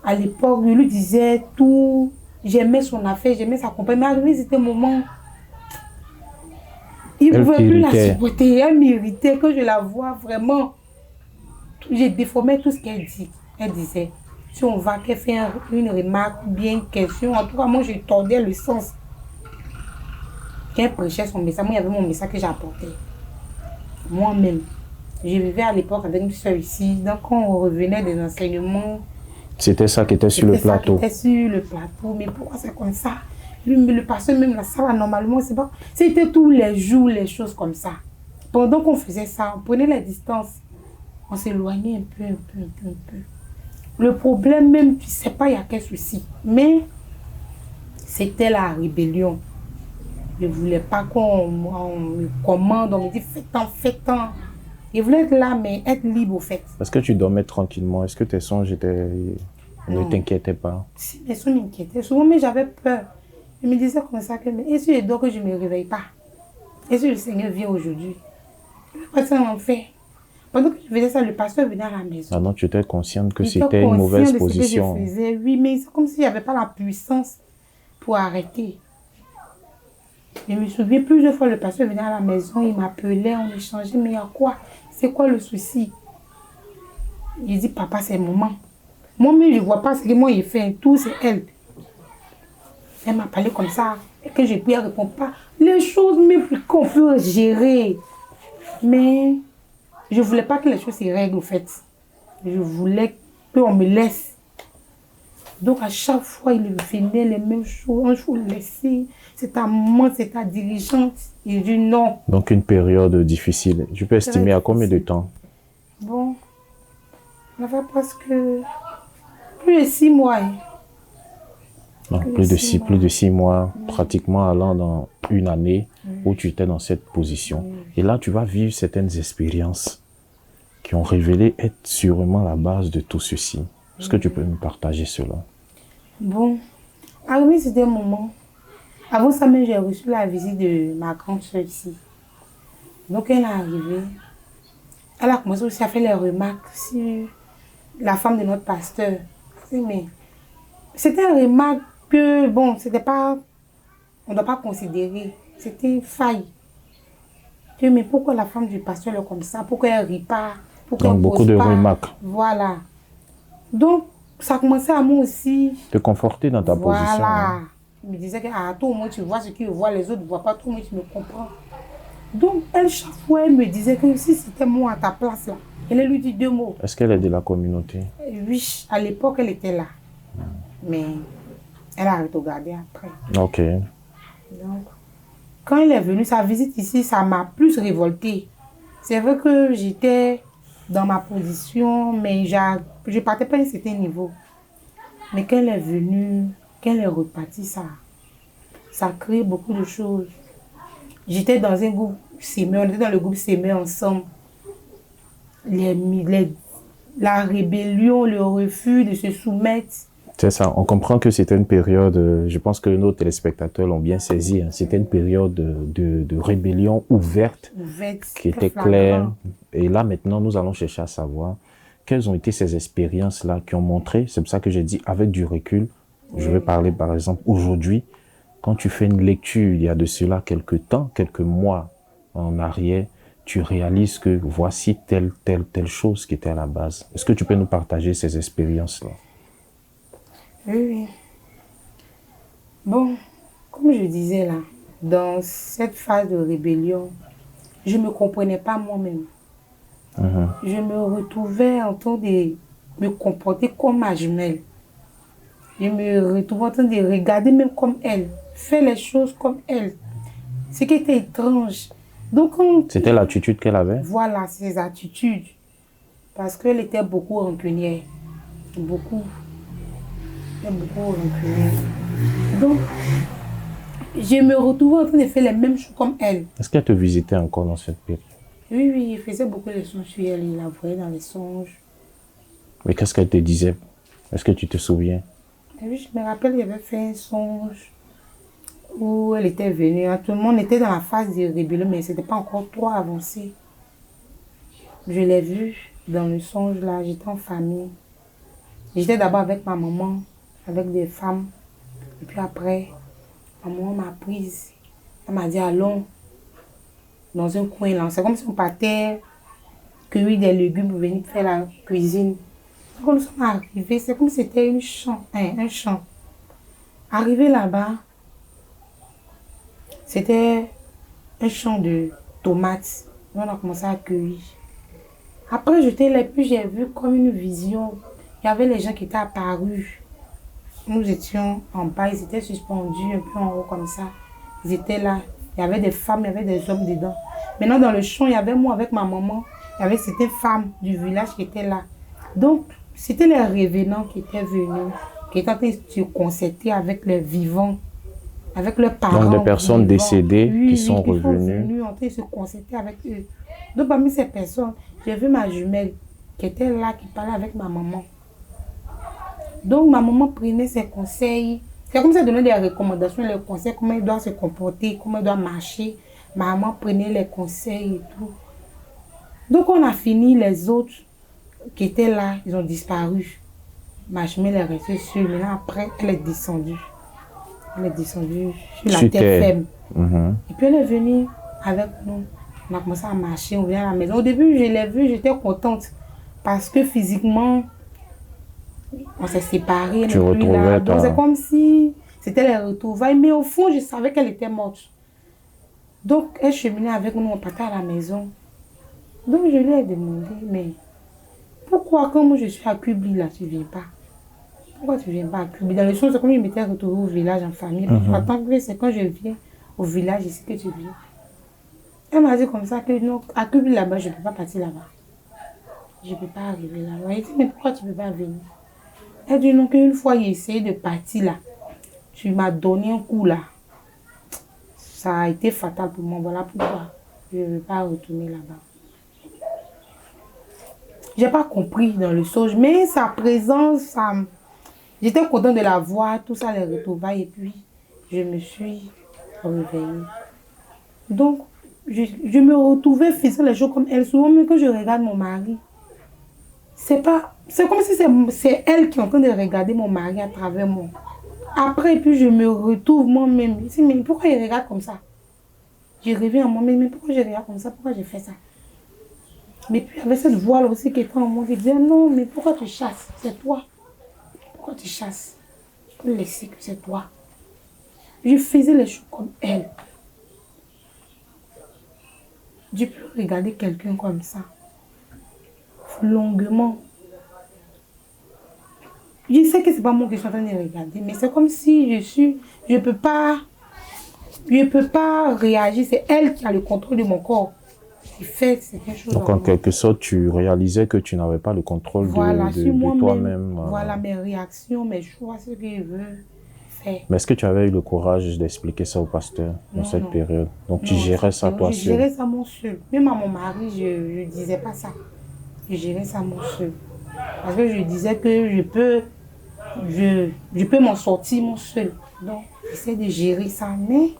à l'époque, je lui disais tout. J'aimais son affaire, j'aimais sa compagnie. Mais arrivé, c'était un moment, Il ne Elle pouvait plus la t'irritait. supporter. Elle m'irritait que je la vois vraiment. J'ai déformé tout ce qu'elle dit. Elle disait, si on va qu'elle fait une remarque ou bien une question, en tout cas, moi, je tordais le sens. Quand elle prêchait son message, moi, il y avait mon message que j'apportais. Moi-même. Je vivais à l'époque avec une soeur ici. Donc, quand on revenait des enseignements, C'était ça qui était sur le c'était ça qui plateau. était sur le plateau. Mais pourquoi c'est comme ça? Le pasteur, même là, ça va normalement, c'est pas. C'était tous les jours, les choses comme ça. Pendant qu'on faisait ça, on prenait la distance. On s'éloignait un peu, un peu, un peu, un peu. Le problème même, tu sais pas, il y a quel souci. Mais c'était la rébellion. Je ne voulais pas qu'on me commande, on me dit fais-t'en, fais-t'en. Je voulais être là, mais être libre au fait. Est-ce que tu dormais tranquillement? Est-ce que tes songes ne Non. t'inquiétaient pas? Si les sons m'inquiétaient, souvent, mais j'avais peur. Je me disais comme ça que, mais et si je dors que je ne me réveille pas? Et si le Seigneur vient aujourd'hui? Je vais passer un enfer. Pendant que je faisais ça, le pasteur venait à la maison. Ah non, tu étais consciente que Il était c'était une mauvaise conscient de ce que position. je faisais. Oui, mais c'est comme s'il n'y avait pas la puissance pour arrêter. Je me souviens plusieurs fois, le pasteur venait à la maison, il m'appelait, on échangeait, mais il y a quoi? C'est quoi le souci? Il dit, papa, c'est maman. Moi-même, je ne vois pas ce que moi, il fait. Tout, c'est elle. Elle m'a parlé comme ça. Et que je prie, elle ne répond pas. Les choses même qu'on peut gérer. Mais je ne voulais pas que les choses se règlent, en fait. Je voulais qu'on me laisse. Donc, à chaque fois, il venait les mêmes choses. Un jour, laisser. C'est ta maman, c'est ta dirigeante. Il dit non. Donc une période difficile. Je peux estimer à combien de temps? Bon, on avait presque plus de 6 mois. Hein. Non, plus de 6 mois, pratiquement allant dans une année où tu étais dans cette position. Et là, tu vas vivre certaines expériences qui ont révélé être sûrement la base de tout ceci. Est-ce que tu peux me partager cela? Bon, arrivé c'était un moment. Avant ça même, j'ai reçu la visite de ma grande soeur ici. Donc, elle est arrivée. Elle a commencé aussi à faire les remarques sur la femme de notre pasteur. Mais c'était une remarque que, bon, c'était pas, on ne doit pas considérer. C'était une faille. Mais pourquoi la femme du pasteur est comme ça? Pourquoi elle ne rit pas? Pourquoi Donc elle beaucoup pose de pas? remarques. Voilà. Donc, ça a commencé à moi aussi. Te conforter dans ta position. Voilà. Hein. Il me disait que toi, au moins, tu vois ce qu'ils voient, les autres ne voient pas, toi, au moins, tu me comprends. Donc, elle, chaque fois, elle me disait que si c'était moi à ta place, là, elle lui dit 2 mots. Est-ce qu'elle est de la communauté? Oui, à l'époque, elle était là. Mais elle a regardé après. Ok. Donc, quand elle est venue, sa visite ici, ça m'a plus révoltée. C'est vrai que j'étais dans ma position, mais je ne partais pas à un certain niveau. Mais quand elle est venue, quand elle est repartie, ça a créé beaucoup de choses. J'étais dans un groupe Sémé, on était dans le groupe Sémé ensemble. La rébellion, le refus de se soumettre. C'est ça, on comprend que c'était une période, je pense que nos téléspectateurs l'ont bien saisi, hein, c'était une période de rébellion ouverte qui était claire. Et là, maintenant, nous allons chercher à savoir quelles ont été ces expériences-là qui ont montré, c'est pour ça que j'ai dit avec du recul, je vais parler par exemple aujourd'hui, quand tu fais une lecture, il y a de cela quelques temps, quelques mois en arrière, tu réalises que voici telle chose qui était à la base. Est-ce que tu peux nous partager ces expériences-là? Oui. Bon, comme je disais là, dans cette phase de rébellion, je ne me comprenais pas moi-même. Je me retrouvais en train de me comporter comme ma jumelle. Je me retrouvais en train de regarder même comme elle, faire les choses comme elle. Ce qui était étrange. Donc, c'était l'attitude qu'elle avait? Voilà, ses attitudes. Parce qu'elle était beaucoup rancunière. Beaucoup. Beaucoup rancunière. Donc, je me retrouvais en train de faire les mêmes choses comme elle. Est-ce qu'elle te visitait encore dans cette période? Oui, oui, il faisait beaucoup de songes sur elle. Il la voyait dans les songes. Mais qu'est-ce qu'elle te disait? Est-ce que tu te souviens? Et oui, je me rappelle, il avait fait un songe où elle était venue. Tout le monde était dans la phase de rébellion, mais ce n'était pas encore trop avancé. Je l'ai vue dans le songe là, j'étais en famille. J'étais d'abord avec ma maman, avec des femmes. Et puis après, maman m'a prise. Elle m'a dit allons. dans un coin là. C'est comme si on partait cueillir des légumes pour venir faire la cuisine. Quand nous sommes arrivés, c'est comme si c'était un champ. Arrivé là-bas, c'était un champ de tomates. On a commencé à cueillir. Après, j'étais là, puis j'ai vu comme une vision. Il y avait les gens qui étaient apparus. Nous étions en bas, ils étaient suspendus un peu en haut comme ça. Ils étaient là. Il y avait des femmes, il y avait des hommes dedans. Maintenant, dans le champ, il y avait moi avec ma maman. Il y avait certaines femmes du village qui étaient là. Donc, c'était les revenants qui étaient venus, qui étaient en train de se concerter avec les vivants, avec leurs parents. Donc, des personnes vivants. décédées qui sont qui revenues. venus en train de se concerter avec eux. Donc, parmi ces personnes, j'ai vu ma jumelle qui était là, qui parlait avec ma maman. Donc, ma maman prenait ses conseils. C'est comme ça, elle donnait des recommandations, les conseils, comment elle doit se comporter, comment elle doit marcher. Ma maman prenait les conseils et tout. Donc, on a fini, les autres qui étaient là, ils ont disparu. Ma jumelle est restée seule. Maintenant, après, elle est descendue. Elle est descendue sur la terre ferme. Et puis, elle est venue avec nous. On a commencé à marcher, on vient à la maison. Au début, je l'ai vue, j'étais contente. Parce que physiquement, on s'est séparés. Tu retrouvais donc, c'est comme si c'était les retrouvailles. Mais au fond, je savais qu'elle était morte. Donc, elle cheminait avec nous, on partait à la maison. Donc, je lui ai demandé, mais pourquoi, quand moi je suis à Kubli, là, tu ne viens pas? Pourquoi tu ne viens pas à Kubli? Dans les choses, c'est comme je m'étais retrouvée au village en famille. Attends, c'est quand je viens au village ici que tu viens. Elle m'a dit comme ça que non, à Kubli là-bas, je ne peux pas partir là-bas. Je ne peux pas arriver là-bas. Elle dit, mais pourquoi tu ne peux pas venir? Elle dit non, qu'une fois j'ai essayé de partir là, tu m'as donné un coup là. Ça a été fatal pour moi. Voilà pourquoi je ne veux pas retourner là-bas. Je n'ai pas compris dans le songe, mais sa présence, j'étais contente de la voir, tout ça, les retrouvailles, et puis je me suis réveillée. Donc, je me retrouvais faisant les choses comme elle. Souvent, même quand je regarde mon mari, c'est comme si c'est elle qui est en train de regarder mon mari à travers moi. Après, puis je me retrouve moi-même. Je dis, mais pourquoi il regarde comme ça? Je reviens à moi-même, mais pourquoi je regarde comme ça? Pourquoi j'ai fait ça? Mais puis, avec cette voix-là aussi qui était en moi, je disais, non, mais pourquoi tu chasses? C'est toi. Pourquoi tu chasses? Je peux laisser que c'est toi. Je faisais les choses comme elle. Je peux regarder quelqu'un comme ça. Longuement. Je sais que c'est pas moi qui suis en train de regarder, mais c'est comme si je peux pas réagir. C'est elle qui a le contrôle de mon corps. Qui fait quelque chose. Donc, en quelque sorte, tu réalisais que tu n'avais pas le contrôle de toi-même. Voilà mes réactions, mes choix, ce que je veux faire. Mais est-ce que tu avais eu le courage d'expliquer ça au pasteur dans cette période? Donc, tu gérais ça toi seul? Je gérais ça mon seul. Même à mon mari, je ne disais pas ça. Je gérais ça mon seul. Parce que je disais que je peux m'en sortir mon seul. Donc, j'essaie de gérer ça, mais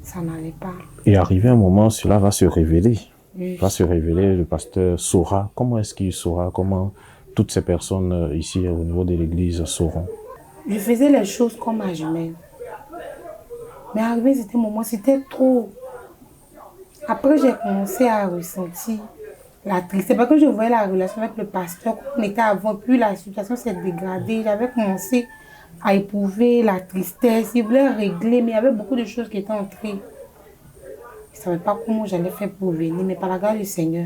ça n'allait pas. Et arrivé un moment, cela va se révéler. Oui. Va se révéler, le pasteur saura. Comment est-ce qu'il saura? Comment toutes ces personnes ici au niveau de l'église sauront? Je faisais les choses comme ma jumelle. Mais arrivé à ce moment, c'était trop. Après, j'ai commencé à ressentir la tristesse. Parce que je voyais la relation avec le pasteur, comme on était avant, puis la situation s'est dégradée. J'avais commencé à éprouver la tristesse. Il voulait régler, mais il y avait beaucoup de choses qui étaient entrées. Je ne savais pas comment j'allais faire pour venir, mais par la grâce du Seigneur,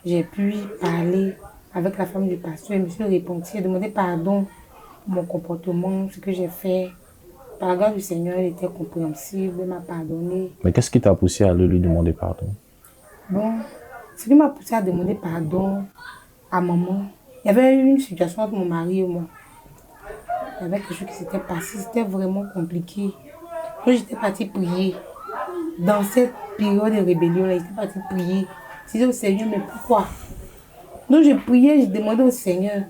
j'ai pu parler avec la femme du pasteur. Je me suis repentie, j'ai demandé pardon pour mon comportement, ce que j'ai fait. Par la grâce du Seigneur, elle était compréhensible, elle m'a pardonné. Mais qu'est-ce qui t'a poussé à lui demander pardon? Bon, ce qui m'a poussé à demander pardon à maman, il y avait eu une situation entre mon mari et moi. Il y avait quelque chose qui s'était passé, c'était vraiment compliqué. Quand j'étais partie prier, dans cette période de rébellion, j'étais partie prier. Je disais au Seigneur, mais pourquoi? Donc je priais, je demandais au Seigneur.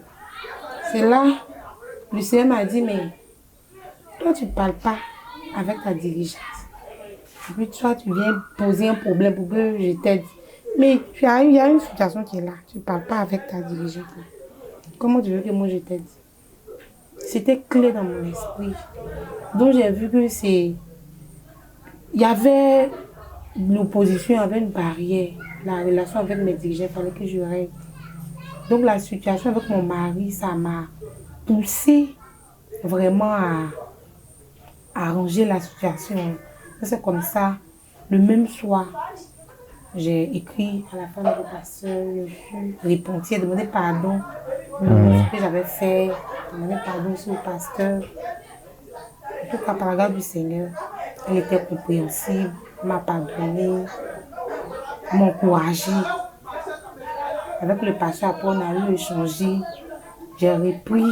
C'est là, le Seigneur m'a dit, mais toi tu ne parles pas avec ta dirigeante. Et puis toi tu viens poser un problème pour que je t'aide. Mais il y a une situation qui est là, tu ne parles pas avec ta dirigeante. Comment tu veux que moi je t'aide? C'était clair dans mon esprit. Donc j'ai vu que il y avait l'opposition avait une barrière. La relation avec mes dirigeants, il fallait que je règle. Donc la situation avec mon mari, ça m'a poussé vraiment à arranger la situation. C'est comme ça, le même soir, j'ai écrit à la femme du pasteur, je suis repentie, j'ai demandé pardon pour ce que j'avais fait, j'ai demandé pardon aussi au pasteur. En tout cas, par la grâce du Seigneur, elle était compréhensible, m'a pardonné, m'a encouragé. Avec le pasteur, après, on a eu échangé. J'ai repris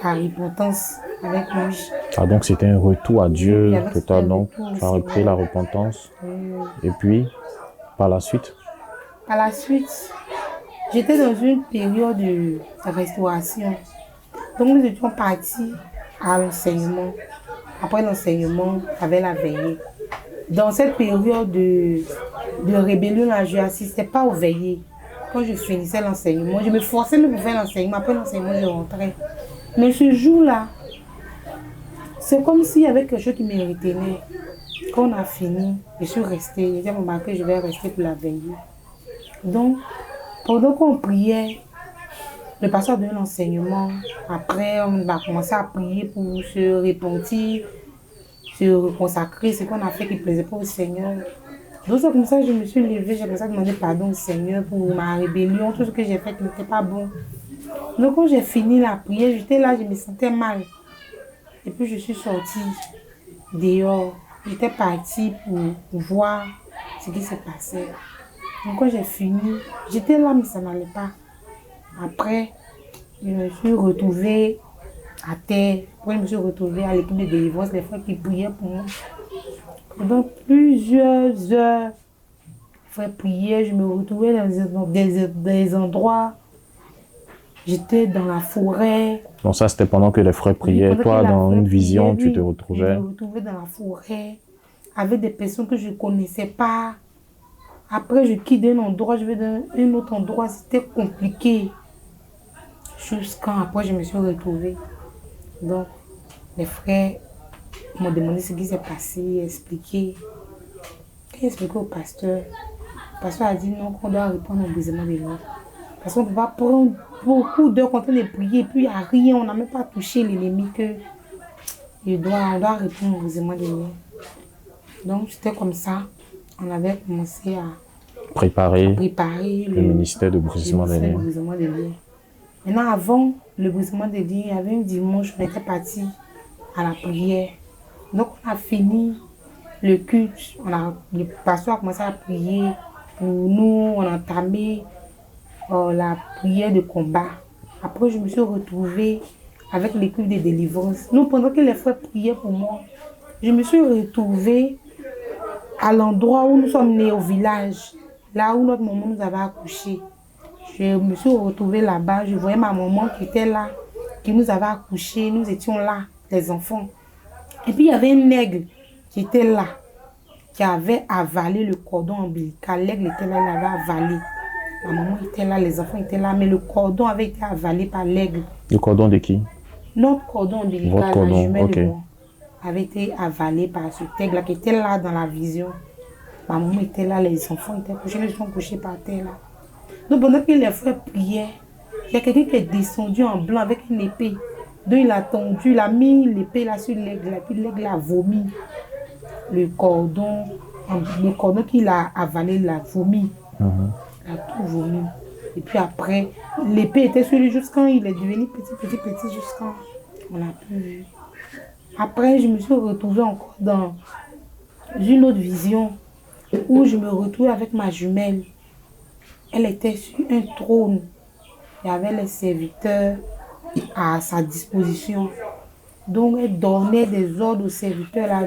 la repentance avec lui. Ah, donc c'était un retour à Dieu Oui, total, donc tu as repris la repentance. Et puis, par la suite? Par la suite, j'étais dans une période de restauration. Donc nous étions partis à l'enseignement. Après l'enseignement, avec la veillée. Dans cette période de rébellion, là, je n'assistais pas aux veillées. Quand je finissais l'enseignement, je me forçais même pour faire l'enseignement. Après l'enseignement, je rentrais. Mais ce jour-là, c'est comme s'il y avait quelque chose qui me retenait. Quand on a fini, je suis restée. Il y a un moment que je vais rester pour la veillée. Donc, pendant qu'on priait, le pasteur a donné l'enseignement. Après, on a commencé à prier pour se repentir, se reconsacrer, ce qu'on a fait qui ne plaisait pas au Seigneur. Donc c'est comme ça que je me suis levée, j'ai commencé à demander pardon au Seigneur pour ma rébellion, tout ce que j'ai fait qui n'était pas bon. Donc quand j'ai fini la prière, j'étais là, je me sentais mal. Et puis je suis sortie dehors. J'étais partie pour voir ce qui se passait. Donc quand j'ai fini, j'étais là mais ça n'allait pas. Après, je me suis retrouvée à terre. Après, je me suis retrouvée à l'équipe de délivrance, les frères qui priaient pour moi. Pendant plusieurs heures, les frères priaient, je me retrouvais dans des endroits. J'étais dans la forêt. Donc ça, c'était pendant que les frères priaient. Toi, dans une vision, tu te retrouvais? Je me retrouvais dans la forêt, avec des personnes que je ne connaissais pas. Après, je quitte un endroit, je vais dans un autre endroit. C'était compliqué. Jusqu'à après, je me suis retrouvée. Donc, les frères m'ont demandé ce qui s'est passé, expliqué. Quand j'ai expliqué au pasteur, le pasteur a dit non, qu'on doit répondre au besoin de l'autre. Parce qu'on ne peut pas prendre beaucoup d'heures quand on est prié, et puis il n'y a rien, on n'a même pas touché l'ennemi que on doit répondre aux besoins de l'autre. Donc, c'était comme ça. On avait commencé à préparer le ministère de brisement des liens. Maintenant, avant le brisement des liens, il y avait un dimanche, on était parti à la prière. Donc, on a fini le culte. Le pasteur a commencé à prier pour nous. On a entamé la prière de combat. Après, je me suis retrouvée avec l'équipe de délivrance. Nous, pendant que les frères priaient pour moi, je me suis retrouvée à l'endroit où nous sommes nés au village, là où notre maman nous avait accouchés. Je me suis retrouvée là-bas, je voyais ma maman qui était là, qui nous avait accouchés, nous étions là, les enfants. Et puis il y avait un aigle qui était là, qui avait avalé le cordon ombilical. L'aigle était là, il avait avalé. Ma maman était là, les enfants étaient là, mais le cordon avait été avalé par l'aigle. Le cordon de qui? Notre cordon ombilical, votre cordon, la jumelle okay. de moi, avait été avalé par ce aigle qui était là dans la vision. Ma maman était là, les enfants étaient couchés, ils sont couchés par terre là. Donc pendant que les frères priaient, il y a quelqu'un qui est descendu en blanc avec une épée. Donc il a tendu, il a mis l'épée là sur l'aigle, puis l'aigle a vomi le cordon qu'il a avalé, il a vomi. Il a tout vomi. Et puis après, l'épée était sur lui jusqu'à il est devenu petit, jusqu'à on n'a plus vu. Après, je me suis retrouvée encore dans une autre vision où je me retrouvais avec ma jumelle. Elle était sur un trône. Il y avait les serviteurs à sa disposition. Donc, elle donnait des ordres aux serviteurs là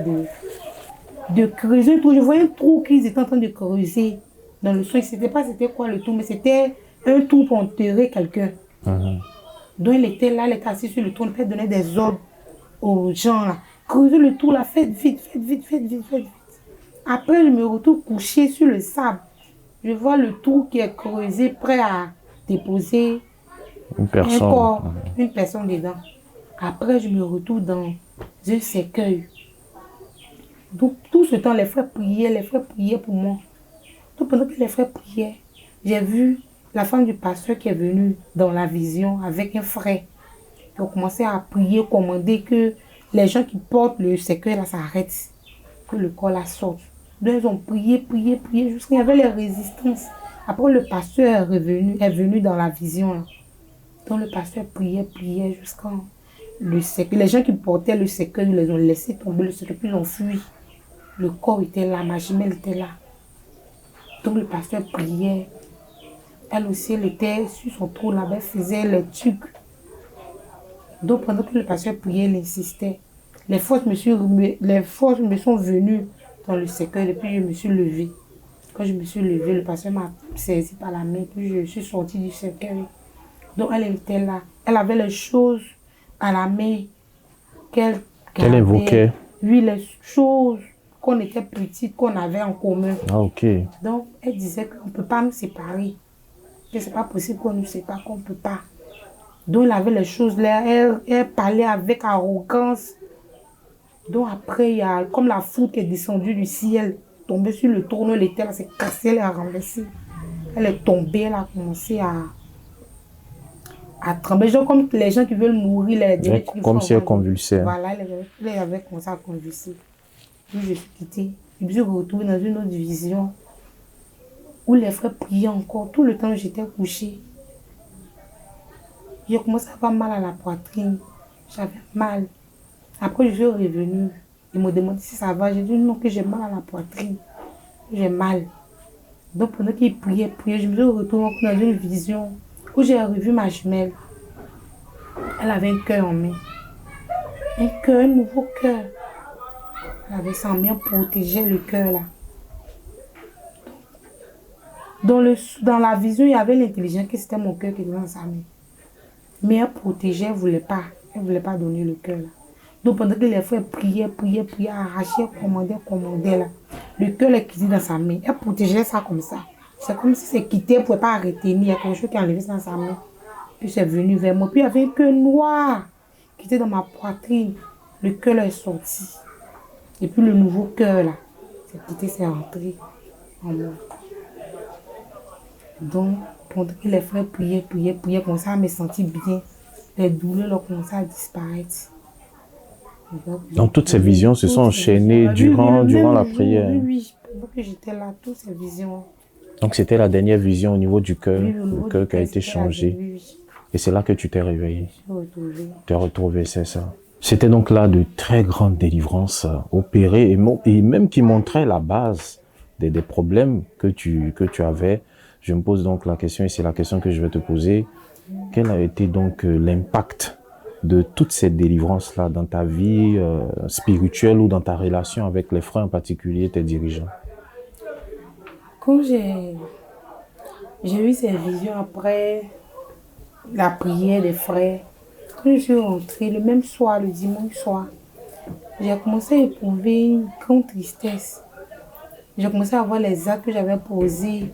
de creuser un trou. Je voyais un trou qu'ils étaient en train de creuser dans le sol. Je ne sais pas c'était quoi le trou, mais c'était un trou pour enterrer quelqu'un. Donc, elle était là, elle était assise sur le trône. Elle donnait des ordres aux gens là. Creusez le trou là, faites vite. Après, je me retrouve couchée sur le sable. Je vois le trou qui est creusé, prêt à déposer un corps, une personne dedans. Après, je me retrouve dans un cercueil. Donc, tout ce temps, les frères priaient pour moi. Donc, pendant que les frères priaient, j'ai vu la femme du pasteur qui est venue dans la vision avec un frère. Ils ont commencé à prier, commander que les gens qui portent le cercueil là s'arrêtent, que le corps la sorte. Donc, ils ont prié jusqu'à qu'il y avait les résistances. Après, le pasteur est venu dans la vision là. Donc, le pasteur priait jusqu'à le cercueil. Les gens qui portaient le cercueil, ils les ont laissé tomber le cercueil, puis ils ont fui. Le corps était là, ma jumelle était là. Donc, le pasteur priait. Elle aussi, elle était sur son trône là-bas, elle faisait les trucs. Donc, pendant que le pasteur priait, il insistait. Les forces me sont venues dans le cercueil et puis je me suis levée. Quand je me suis levée, le pasteur m'a saisi par la main, puis je suis sortie du cercueil. Donc, elle était là. Elle avait les choses à la main qu'elle évoquait. Oui, les choses qu'on était petites, qu'on avait en commun. Ah, ok. Donc, elle disait qu'on ne peut pas nous séparer. Que ce n'est pas possible qu'on nous sépare, qu'on ne peut pas. Donc, elle avait les choses là. Elle parlait avec arrogance. Donc, après, il y a comme la foudre qui est descendue du ciel, tombée sur le trône, elle était là, s'est cassée, elle a renversé. Elle est tombée, elle a commencé à trembler. Genre comme les gens qui veulent mourir. Comme si elle convulsait. Voilà, elle avait commencé à convulser. Puis je suis quittée. Je me suis retrouvée dans une autre vision où les frères priaient encore. Tout le temps où j'étais couchée, j'ai commencé à avoir mal à la poitrine. J'avais mal. Après, je suis revenue. Ils m'ont demandé si ça va. J'ai dit non, que j'ai mal à la poitrine. J'ai mal. Donc, pendant qu'ils priaient, je me suis retrouvée dans une vision où j'ai revu ma jumelle. Elle avait un cœur en main. Un nouveau cœur. Elle avait sa main protégeait le cœur là. Dans la vision, il y avait l'intelligence que c'était mon cœur qui était dans sa main. Mais elle protégeait, elle ne voulait pas. Elle ne voulait pas donner le cœur là. Donc pendant que les frères priaient, arrachaient, commandaient là. Le cœur est quitté dans sa main. Elle protégeait ça comme ça. C'est comme si c'est quitté, elle ne pouvait pas arrêter. Il y a quelque chose qui est enlevé dans sa main. Puis c'est venu vers moi. Puis il y avait un cœur noir qui était dans ma poitrine. Le cœur est sorti. Et puis le nouveau cœur là, c'est quitté, c'est rentré en moi. Donc, pendant que les frères priaient, comme ça, je me sentis bien. Les douleurs ont commencé à disparaître. Donc, toutes ces visions se sont enchaînées durant la prière. Oui, pendant que j'étais là, toutes ces visions. Donc, c'était la dernière vision au niveau du cœur, le cœur qui a été changé. Oui. Et c'est là que tu t'es réveillé. Je suis Tu t'es retrouvé, c'est ça. C'était donc là de très grandes délivrances opérées et même qui montraient la base des problèmes que tu avais. Je me pose donc la question, et c'est la question que je vais te poser. Quel a été donc l'impact de toutes ces délivrances-là dans ta vie spirituelle ou dans ta relation avec les frères, en particulier tes dirigeants? Quand j'ai eu ces visions après la prière des frères, quand je suis rentrée le même soir, le dimanche soir, j'ai commencé à éprouver une grande tristesse. J'ai commencé à voir les actes que j'avais posés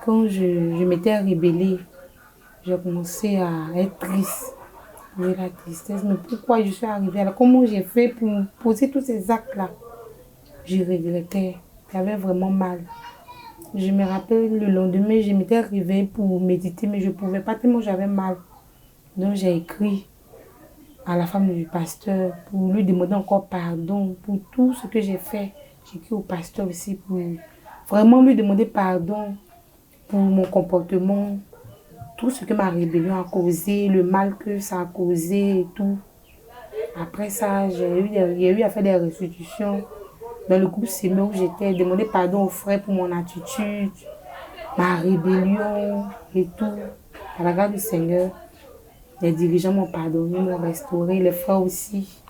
quand je m'étais rébellée. J'ai commencé à être triste. J'ai la tristesse. Mais pourquoi je suis arrivée là? Comment j'ai fait pour poser tous ces actes-là? Je regrettais. J'avais vraiment mal. Je me rappelle le lendemain, je m'étais réveillée pour méditer, mais je ne pouvais pas tellement j'avais mal. Donc j'ai écrit à la femme du pasteur pour lui demander encore pardon pour tout ce que j'ai fait. J'ai écrit au pasteur aussi pour vraiment lui demander pardon pour mon comportement, tout ce que ma rébellion a causé, le mal que ça a causé et tout. Après ça, j'ai eu à faire des restitutions dans le groupe Sémé où j'étais, demander pardon aux frères pour mon attitude, ma rébellion et tout. À la grâce du Seigneur, les dirigeants m'ont pardonné, m'ont restauré, les frères aussi.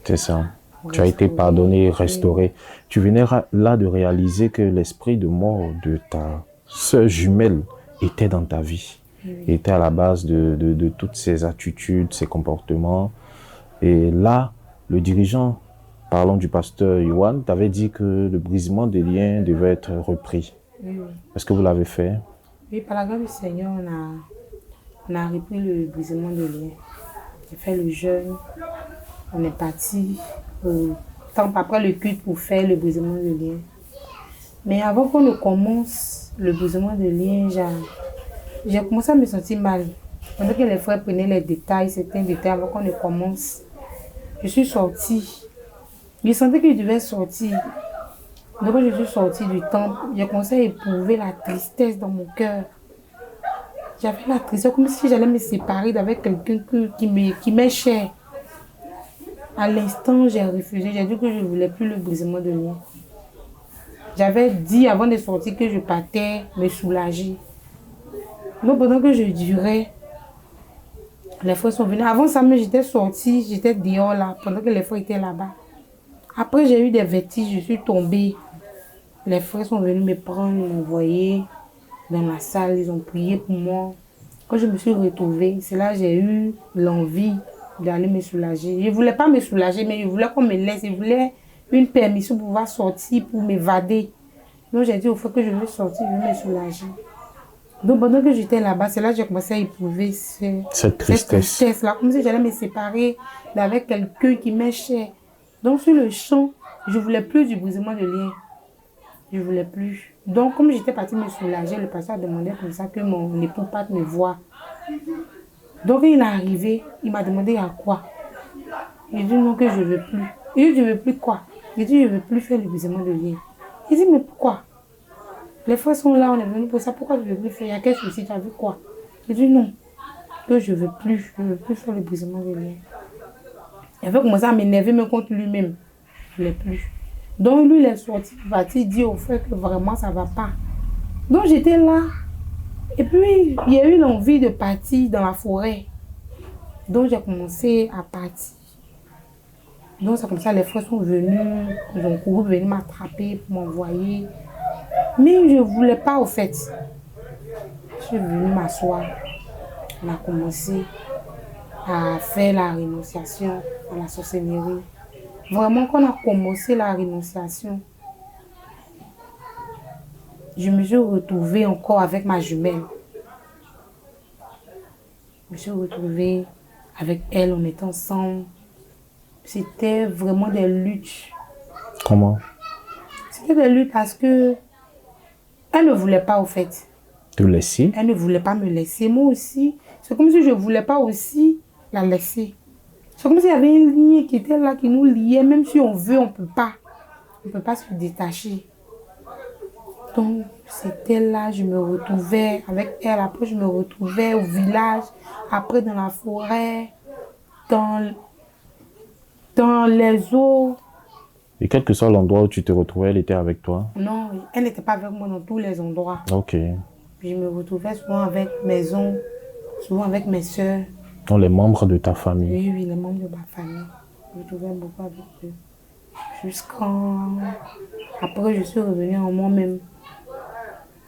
C'est ça. Tu as été pardonné, restauré. Tu venais là de réaliser que l'esprit de mort de ta sœur jumelle était dans ta vie. Était à la base de toutes ces attitudes, ces comportements. Et là, le dirigeant, parlons du pasteur Yohan, t'avait dit que le brisement des liens devait être repris. Oui. Est-ce que vous l'avez fait? Oui, par la grâce du Seigneur, on a repris le brisement des liens. J'ai fait le jeûne, on est parti temps après le culte pour faire le brisement de lien. Mais avant qu'on ne commence le brisement de lien, j'ai commencé à me sentir mal. Pendant que les frères prenaient les détails, certains détails avant qu'on ne commence, je suis sortie. Je sentais que je devais sortir. Donc quand je suis sortie du temple, j'ai commencé à éprouver la tristesse dans mon cœur. J'avais la tristesse comme si j'allais me séparer d'avec quelqu'un qui m'est cher. À l'instant, j'ai refusé. J'ai dit que je ne voulais plus le brisement de lien. J'avais dit avant de sortir que je partais me soulager. Donc pendant que je durais, les frères sont venus. Avant ça, j'étais sortie, j'étais dehors là, pendant que les frères étaient là-bas. Après, j'ai eu des vertiges, je suis tombée. Les frères sont venus me prendre, m'envoyer dans la salle, ils ont prié pour moi. Quand je me suis retrouvée, c'est là que j'ai eu l'envie d'aller me soulager. Je ne voulais pas me soulager, mais je voulais qu'on me laisse. Je voulais une permission pour pouvoir sortir, pour m'évader. Donc j'ai dit au frère que je veux sortir, je veux me soulager. Donc pendant que j'étais là-bas, c'est là que j'ai commencé à éprouver cette tristesse-là. Comme si j'allais me séparer d'avec quelqu'un qui m'est cher. Donc sur le champ, je ne voulais plus du brisement de lien. Je ne voulais plus. Donc comme j'étais partie me soulager, le pasteur a demandé comme ça que mon époux parte me voir. Donc il est arrivé, il m'a demandé à quoi. J'ai dit non que je ne veux plus. Il dit je ne veux plus quoi. J'ai dit je ne veux plus faire le brisement de lien. Il dit mais pourquoi? Les frères sont là, on est venus pour ça, pourquoi je ne veux plus faire? Il y a quel souci, tu as vu quoi? J'ai dit non, que je ne veux plus faire le brisement de lien. Il avait commencé à m'énerver même contre lui-même. Je ne voulais plus. Donc lui, il est sorti, il dit au frère que vraiment ça ne va pas. Donc j'étais là. Et puis, il y a eu l'envie de partir dans la forêt. Donc j'ai commencé à partir. Donc c'est comme ça, les frères sont venus, ils ont couru, venus m'attraper pour m'envoyer. Mais je ne voulais pas au fait. Je suis venue m'asseoir. On a commencé à faire la rénonciation à la sorcellerie. Vraiment, quand on a commencé la rénonciation, je me suis retrouvée encore avec ma jumelle. Je me suis retrouvée avec elle, on était ensemble. C'était vraiment des luttes. Comment? C'était des luttes parce que elle ne voulait pas au fait. Te laisser? Elle ne voulait pas me laisser. Moi aussi, c'est comme si je ne voulais pas aussi la laisser. C'est comme s'il y avait une ligne qui était là, qui nous liait. Même si on veut, on ne peut pas. On ne peut pas se détacher. Donc, c'était là, je me retrouvais avec elle. Après, je me retrouvais au village. Après, dans la forêt. Dans les eaux. Et quel que soit l'endroit où tu te retrouvais, elle était avec toi? Non, elle n'était pas avec moi dans tous les endroits. Ok. Puis je me retrouvais souvent avec mes oncles, souvent avec mes soeurs. Donc les membres de ta famille? Oui, les membres de ma famille. Je me retrouvais beaucoup avec eux. Jusqu'en... Après, je suis revenue en moi-même.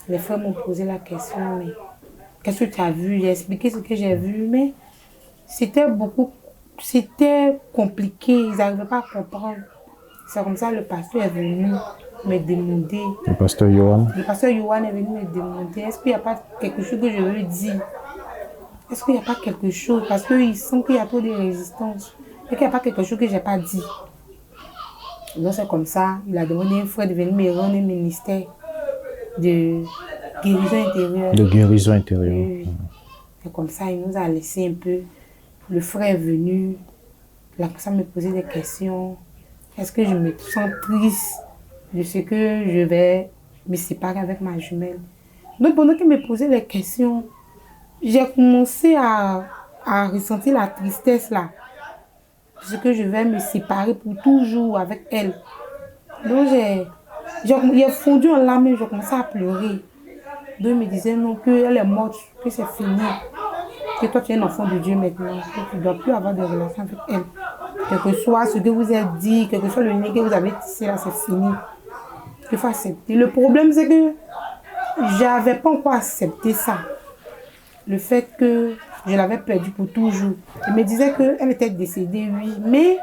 Les frères m'ont posé la question, mais qu'est-ce que tu as vu? J'ai expliqué ce que j'ai vu, mais c'était compliqué. Ils n'arrivaient pas à comprendre. C'est comme ça que le pasteur est venu me demander. Le pasteur Johan? Le pasteur Johan est venu me demander, est-ce qu'il n'y a pas quelque chose que je veux dire? Est-ce qu'il n'y a pas quelque chose? Parce qu'il sent qu'il y a trop de résistance. Et qu'il n'y a pas quelque chose que je n'ai pas dit. Donc c'est comme ça, il a demandé à un frère de venir me rendre un ministère de guérison intérieure. De guérison intérieure. Oui. C'est comme ça, il nous a laissé un peu. Le frère est venu, il a commencé à me poser des questions. Est-ce que je me sens triste de ce que je vais me séparer avec ma jumelle? Donc pendant qu'il me posait les questions, j'ai commencé à ressentir la tristesse là. Parce que je vais me séparer pour toujours avec elle. Donc j'ai fondu en larmes et j'ai commencé à pleurer. Donc il me disait non, qu'elle est morte, que c'est fini. Que toi tu es un enfant de Dieu maintenant, que tu ne dois plus avoir de relation avec elle. Quel que soit ce que vous avez dit, quel que soit le lien que vous avez tissé là, c'est fini. Il faut accepter. Le problème c'est que je n'avais pas encore accepté ça. Le fait que je l'avais perdue pour toujours. Il me disait qu'elle était décédée, oui. Mais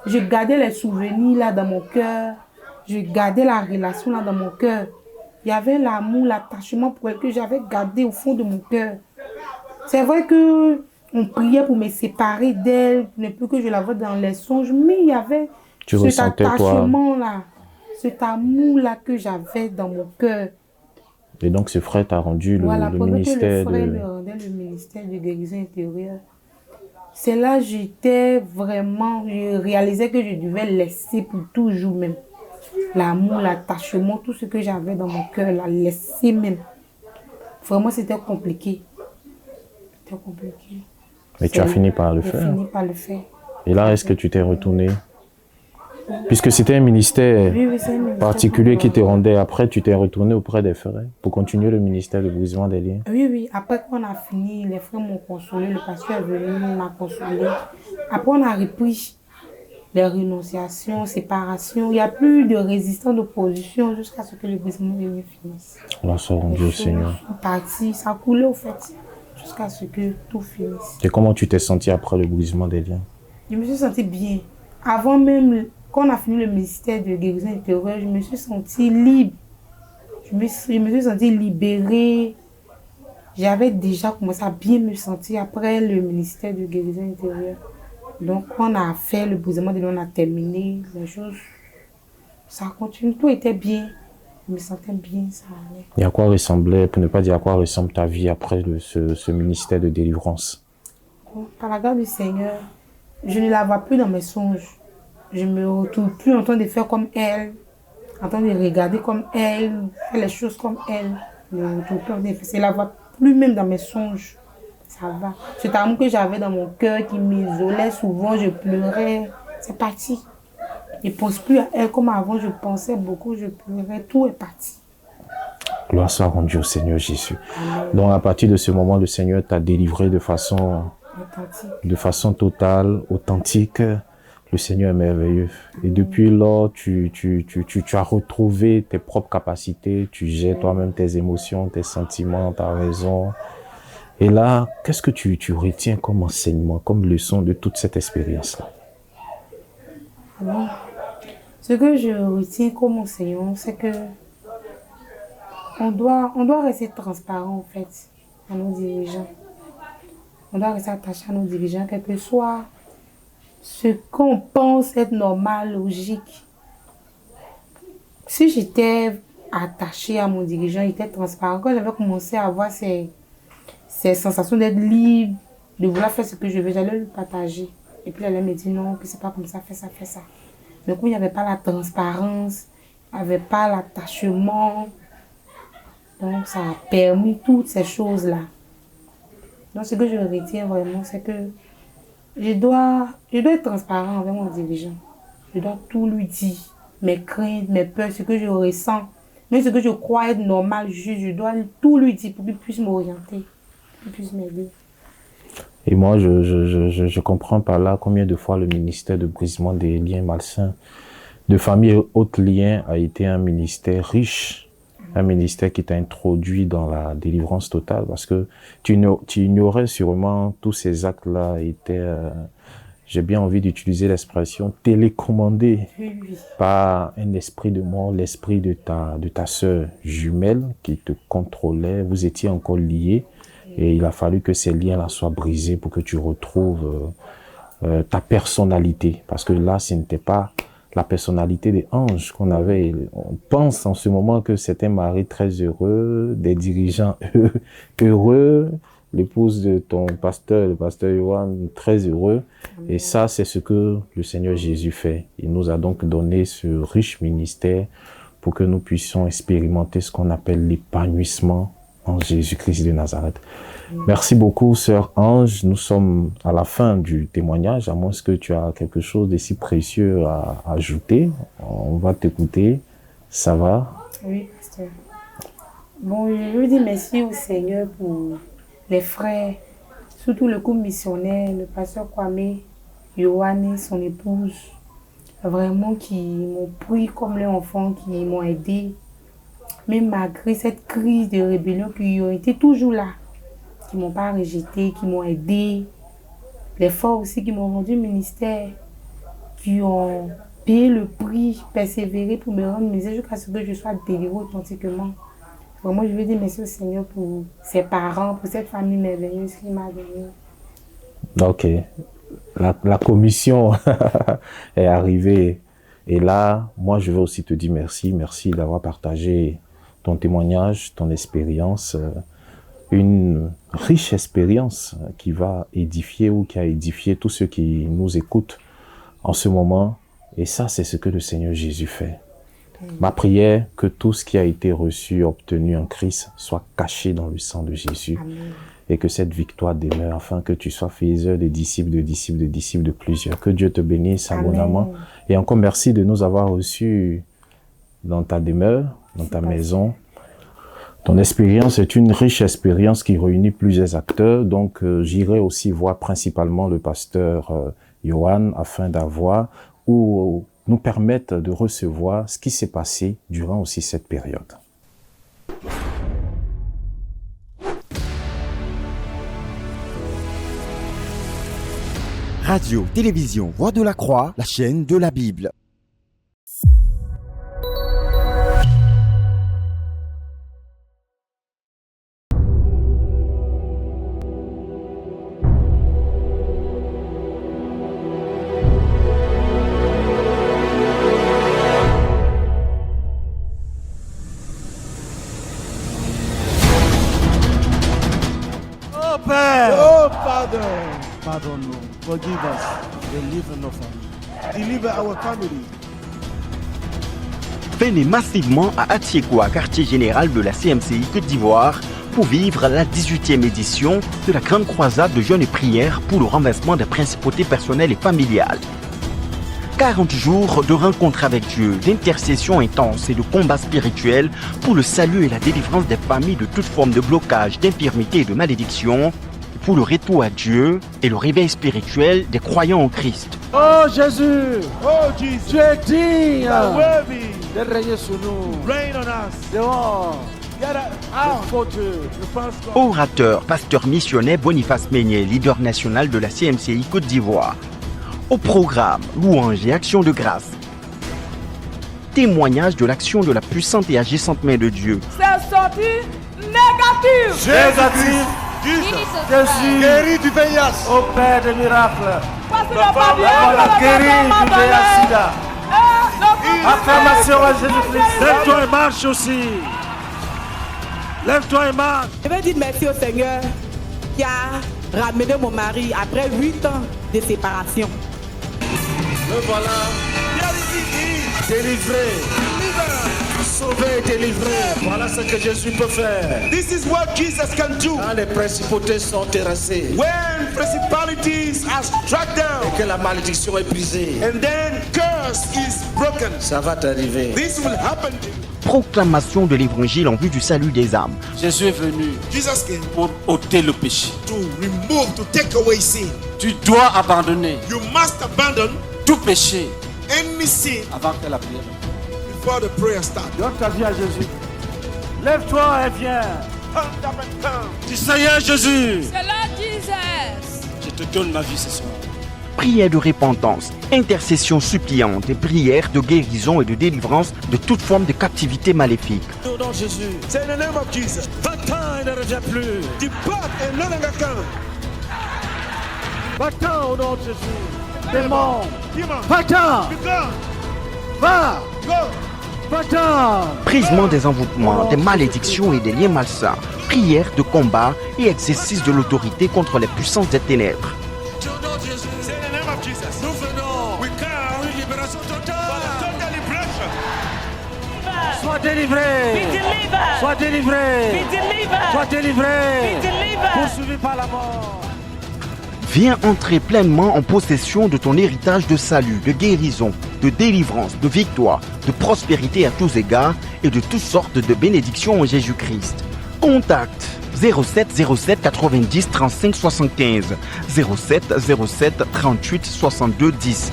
je gardais les souvenirs là dans mon cœur. Je gardais la relation là dans mon cœur. Il y avait l'amour, l'attachement pour elle que j'avais gardé au fond de mon cœur. C'est vrai que on priait pour me séparer d'elle, ne plus que je la vois dans les songes, mais il y avait Tu cet ressentais quoi? attachement-là, cet amour-là que j'avais dans mon cœur. Et donc, ce frère t'a rendu Voilà, le pendant que le ministère frère de... me rendait le ministère de guérison intérieure, c'est là que j'étais vraiment, je réalisais que je devais laisser pour toujours même. L'amour, l'attachement, tout ce que j'avais dans mon cœur, la laisser même. Vraiment, c'était compliqué. C'était compliqué. Mais tu as fini par le J'ai faire. fini par le faire. Et là, est-ce que tu t'es retourné? Puisque c'était un ministère Oui, oui, c'est un ministère particulier qui te temporaire. rendait, après tu t'es retourné auprès des frères pour continuer le ministère de brisement des liens. Oui, oui. Après qu'on a fini, les frères m'ont consolé, le pasteur est venu, il m'a consolé. Après, on a repris les renonciations, séparations. Il n'y a plus de résistance, d'opposition jusqu'à ce que le brisement des liens finisse. Là, ça rend Les Dieu au choses Seigneur. sont parties, ça coulait au fait, jusqu'à ce que tout finisse. Et comment tu t'es senti après le brisement des liens? Je me suis sentie bien. Avant même, quand on a fini le ministère de guérison intérieure, je me suis sentie libre. Je me suis sentie libérée. J'avais déjà commencé à bien me sentir après le ministère de guérison intérieure. Donc, on a fait le brisement de l'eau, on a terminé les choses. Ça continue, tout était bien. Je me sentais bien, ça allait. Et à quoi ressemblait, pour ne pas dire à quoi ressemble ta vie après ce ministère de délivrance? Bon, par la grâce du Seigneur, je ne la vois plus dans mes songes. Je me retrouve plus en train de faire comme elle, en train de regarder comme elle, faire les choses comme elle. Je me retrouve plus en train de faire. Je ne la vois plus même dans mes songes. Ça va. Cet amour que j'avais dans mon cœur qui m'isolait souvent, je pleurais. C'est parti. Je ne pense plus à elle comme avant, je pensais beaucoup, je pleurais, tout est parti. Gloire soit rendue au Seigneur Jésus. Donc à partir de ce moment, le Seigneur t'a délivré de façon totale, authentique. Le Seigneur est merveilleux. Et depuis lors, tu as retrouvé tes propres capacités, tu gères toi-même tes émotions, tes sentiments, ta raison. Et là, qu'est-ce que tu retiens comme enseignement, comme leçon de toute cette expérience-là? Alors, ce que je retiens comme enseignant, c'est que on doit rester transparent en fait à nos dirigeants. On doit rester attaché à nos dirigeants, quel que soit ce qu'on pense être normal, logique. Si j'étais attachée à mon dirigeant, j'étais transparent, quand j'avais commencé à avoir ces sensations d'être libre, de vouloir faire ce que je veux, j'allais le partager. Et puis elle allait me dire non, que c'est pas comme ça, fais ça, fais ça. Mais comme il n'y avait pas la transparence, il n'y avait pas l'attachement, donc ça a permis toutes ces choses-là. Donc ce que je retiens vraiment, c'est que je dois être transparent avec mon dirigeant. Je dois tout lui dire, mes craintes, mes peurs, ce que je ressens, même ce que je crois être normal, je dois tout lui dire pour qu'il puisse m'orienter, pour qu'il puisse m'aider. Et moi, je comprends par là combien de fois le ministère de brisement des liens malsains de famille et autres liens a été un ministère riche, un ministère qui t'a introduit dans la délivrance totale, parce que tu ignorais sûrement tous ces actes-là étaient, j'ai bien envie d'utiliser l'expression, télécommandés par un esprit de mort, l'esprit de ta sœur jumelle qui te contrôlait. Vous étiez encore liés et il a fallu que ces liens-là soient brisés pour que tu retrouves ta personnalité, parce que là, ce n'était pas la personnalité des anges qu'on avait. On pense en ce moment que c'est un mari très heureux, des dirigeants heureux, l'épouse de ton pasteur, le pasteur Johan, très heureux. Et ça, c'est ce que le Seigneur Jésus fait. Il nous a donc donné ce riche ministère pour que nous puissions expérimenter ce qu'on appelle l'épanouissement en Jésus-Christ de Nazareth. Merci beaucoup, sœur Ange. Nous sommes à la fin du témoignage, à moins que tu as quelque chose de si précieux à ajouter. On va t'écouter. Ça va? Oui, pasteur. Bon, je veux dire merci au Seigneur pour les frères, surtout le couple missionnaire, le pasteur Kwame, Yohane, son épouse, vraiment qui m'ont pris comme leurs enfants, qui m'ont aidé. Même malgré cette crise de rébellion, qui ont été toujours là, qui ne m'ont pas rejeté, qui m'ont aidé. Les frères aussi qui m'ont rendu ministère, qui ont payé le prix, persévéré pour me rendre misère jusqu'à ce que je sois délivrée authentiquement. Vraiment, je veux dire merci au Seigneur pour ses parents, pour cette famille merveilleuse qu'il m'a donnée. Ok. La commission est arrivée. Et là, moi, je veux aussi te dire merci. Merci d'avoir partagé ton témoignage, ton expérience, une riche expérience qui va édifier ou qui a édifié tous ceux qui nous écoutent en ce moment. Et ça, c'est ce que le Seigneur Jésus fait. Ma prière, que tout ce qui a été reçu, obtenu en Christ, soit caché dans le sang de Jésus. Amen. Et que cette victoire demeure, afin que tu sois faiseur des disciples, de disciples, de disciples de plusieurs. Que Dieu te bénisse abondamment. Et encore merci de nous avoir reçus dans ta demeure, dans ta maison. Ton expérience est une riche expérience qui réunit plusieurs acteurs. Donc, j'irai aussi voir principalement le pasteur Johan afin d'avoir ou nous permettre de recevoir ce qui s'est passé durant aussi cette période. Radio, télévision, Voix de la Croix, la chaîne de la Bible. Pardon nous. Forgive us. Deliver nos familles. Deliver our family. Venez massivement à Atiékoua, quartier général de la CMCI Côte d'Ivoire, pour vivre la 18e édition de la Grande Croisade de jeûne et prière pour le renversement des principautés personnelles et familiales. 40 jours de rencontres avec Dieu, d'intercession intense et de combats spirituels pour le salut et la délivrance des familles de toute forme de blocage, d'infirmité et de malédiction, pour le retour à Dieu et le réveil spirituel des croyants en Christ. Oh Jésus, tu es digne de régner sur nous. Reign on us. Dehors. Orateur, pasteur missionnaire Boniface Meignet, leader national de la CMCI Côte d'Ivoire. Au programme, louanges et actions de grâce. Témoignage de l'action de la puissante et agissante main de Dieu. C'est sorti négatif. Négatif. Jésus, guéri du VIH, au Père des miracles. Voilà, guéri du VIH sida. Acclamation à Jésus-Christ. Lève-toi et marche aussi. Lève-toi et marche. Je veux dire merci au Seigneur qui a ramené mon mari après 8 ans de séparation. Le voilà. Délivré. Sauvé et délivré. Voilà ce que Jésus peut faire. This is what Jesus can do. Quand les principautés sont terrassées. When principalities are struck down. Et que la malédiction est brisée. And then curse is broken. Ça va t'arriver. This will happen. Proclamation de l'évangile en vue du salut des âmes. Jésus est venu Jesus came pour ôter le péché. To remove, to take away sin. Tu dois abandonner. You must abandon tout péché. Any sin. Avant que la prière. Before the prayer starts. Donne ta vie à Jésus. Lève-toi et viens. Dis Seigneur Jésus. C'est là Jesus. Je te donne ma vie ce soir. Prière de repentance, intercession suppliante et prière de guérison et de délivrance de toute forme de captivité maléfique. Au nom de Jésus. Say in the name of Jesus. Va-t'en et ne reviens plus. Depart and no longer come. Va-t'en au nom de Jésus. Démon. Va-t'en. Va. Va-t'en. Brisement des envoûtements, des malédictions et des liens malsains. Prière de combat et exercice de l'autorité contre les puissances des ténèbres. Nous venons. We come. Une libération totale. Total liberation. Sois délivré. Sois délivré. Sois délivré. Poursuivi par la mort. Viens entrer pleinement en possession de ton héritage de salut, de guérison, de délivrance, de victoire, de prospérité à tous égards et de toutes sortes de bénédictions en Jésus-Christ. Contact 07 07 90 35 75 07 07 38 62 10.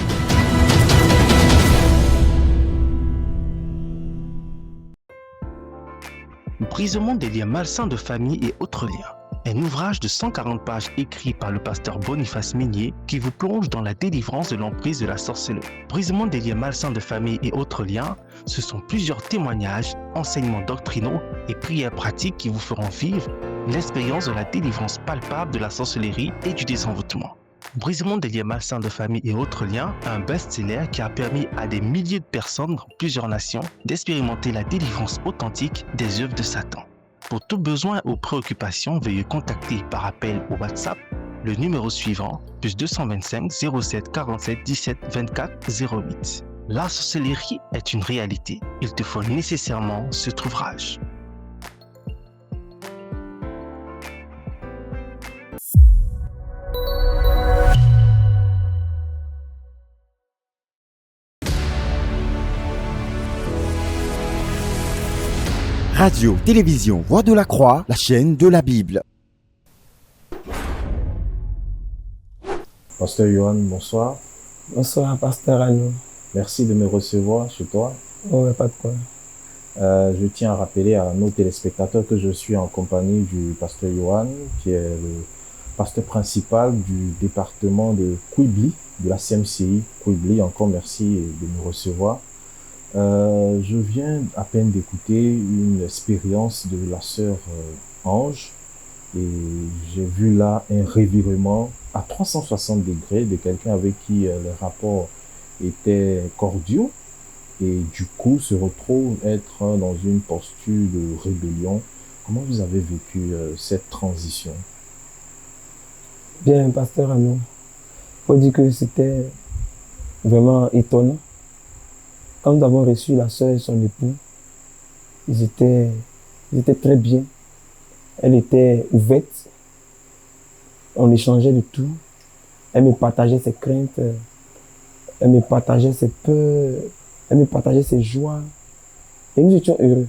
Brisement des liens malsains de famille et autres liens. Un ouvrage de 140 pages écrit par le pasteur Boniface Meignet qui vous plonge dans la délivrance de l'emprise de la sorcellerie. Brisement des liens malsains de famille et autres liens, ce sont plusieurs témoignages, enseignements doctrinaux et prières pratiques qui vous feront vivre l'expérience de la délivrance palpable de la sorcellerie et du désenvoûtement. Brisement des liens malsains de famille et autres liens, un best-seller qui a permis à des milliers de personnes dans plusieurs nations d'expérimenter la délivrance authentique des œuvres de Satan. Pour tout besoin ou préoccupation, veuillez contacter par appel ou WhatsApp le numéro suivant, plus 225 07 47 17 24 08. La sorcellerie est une réalité. Il te faut nécessairement cet ouvrage. Radio, télévision, Voix de la Croix, la chaîne de la Bible. Pasteur Johan, bonsoir. Bonsoir, Pasteur Anou. Merci de me recevoir chez toi. Oh, pas de quoi. Je tiens à rappeler à nos téléspectateurs que je suis en compagnie du pasteur Johan, qui est le pasteur principal du département de Kouibli, de la CMCI Kouibli. Encore merci de me recevoir. Je viens à peine d'écouter une expérience de la sœur Ange et j'ai vu là un revirement à 360 degrés de quelqu'un avec qui les rapports étaient cordiaux et du coup se retrouve être dans une posture de rébellion. Comment vous avez vécu cette transition? Bien, Pasteur Anou, il faut dire que c'était vraiment étonnant. Quand nous avons reçu la sœur et son époux, ils étaient très bien. Elle était ouverte. On échangeait de tout. Elle me partageait ses craintes. Elle me partageait ses peurs. Elle me partageait ses joies. Et nous étions heureux.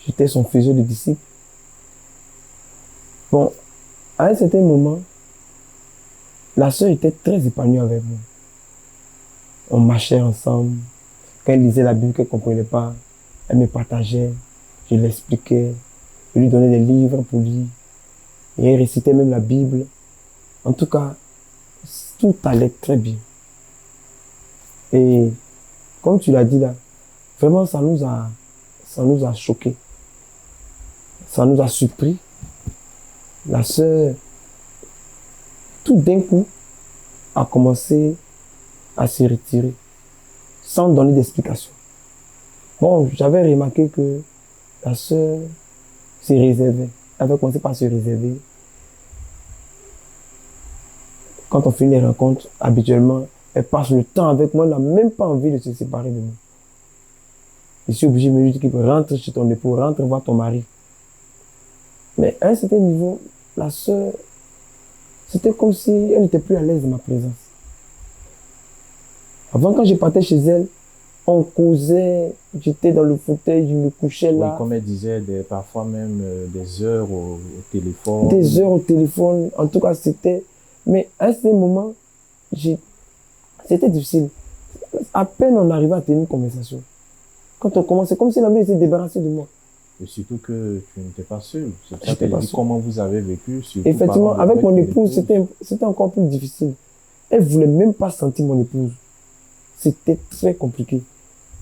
J'étais son faiseur de disciples. Bon, à un certain moment, la sœur était très épanouie avec moi. On marchait ensemble. Quand elle lisait la Bible qu'elle ne comprenait pas, elle me partageait, je l'expliquais, je lui donnais des livres pour lire. Et elle récitait même la Bible. En tout cas, tout allait très bien. Et comme tu l'as dit là, vraiment ça nous a choqués. Ça nous a surpris. La sœur, tout d'un coup, a commencé à se retirer, sans donner d'explication. Bon, j'avais remarqué que la sœur se réservait. Elle avait commencé par se réserver. Quand on finit les rencontres, habituellement, elle passe le temps avec moi, elle n'a même pas envie de se séparer de moi. Je suis obligé de me dire qu'il rentre chez ton époux, rentre voir ton mari. Mais à un certain niveau, la sœur, c'était comme si elle n'était plus à l'aise de ma présence. Avant, quand je partais chez elle, on causait, j'étais dans le fauteuil, je me couchais là. Oui, comme elle disait, parfois même des heures au téléphone. Des heures au téléphone, en tout cas c'était... Mais à ce moment, c'était difficile. À peine on arrivait à tenir une conversation. Quand on commençait, comme si la mère s'était débarrassée de moi. Et surtout que tu n'étais pas seul. C'est pour ça qu'elle dit comment vous avez vécu. Effectivement, avec mon épouse, c'était encore plus difficile. Elle ne voulait même pas sentir mon épouse. C'était très compliqué.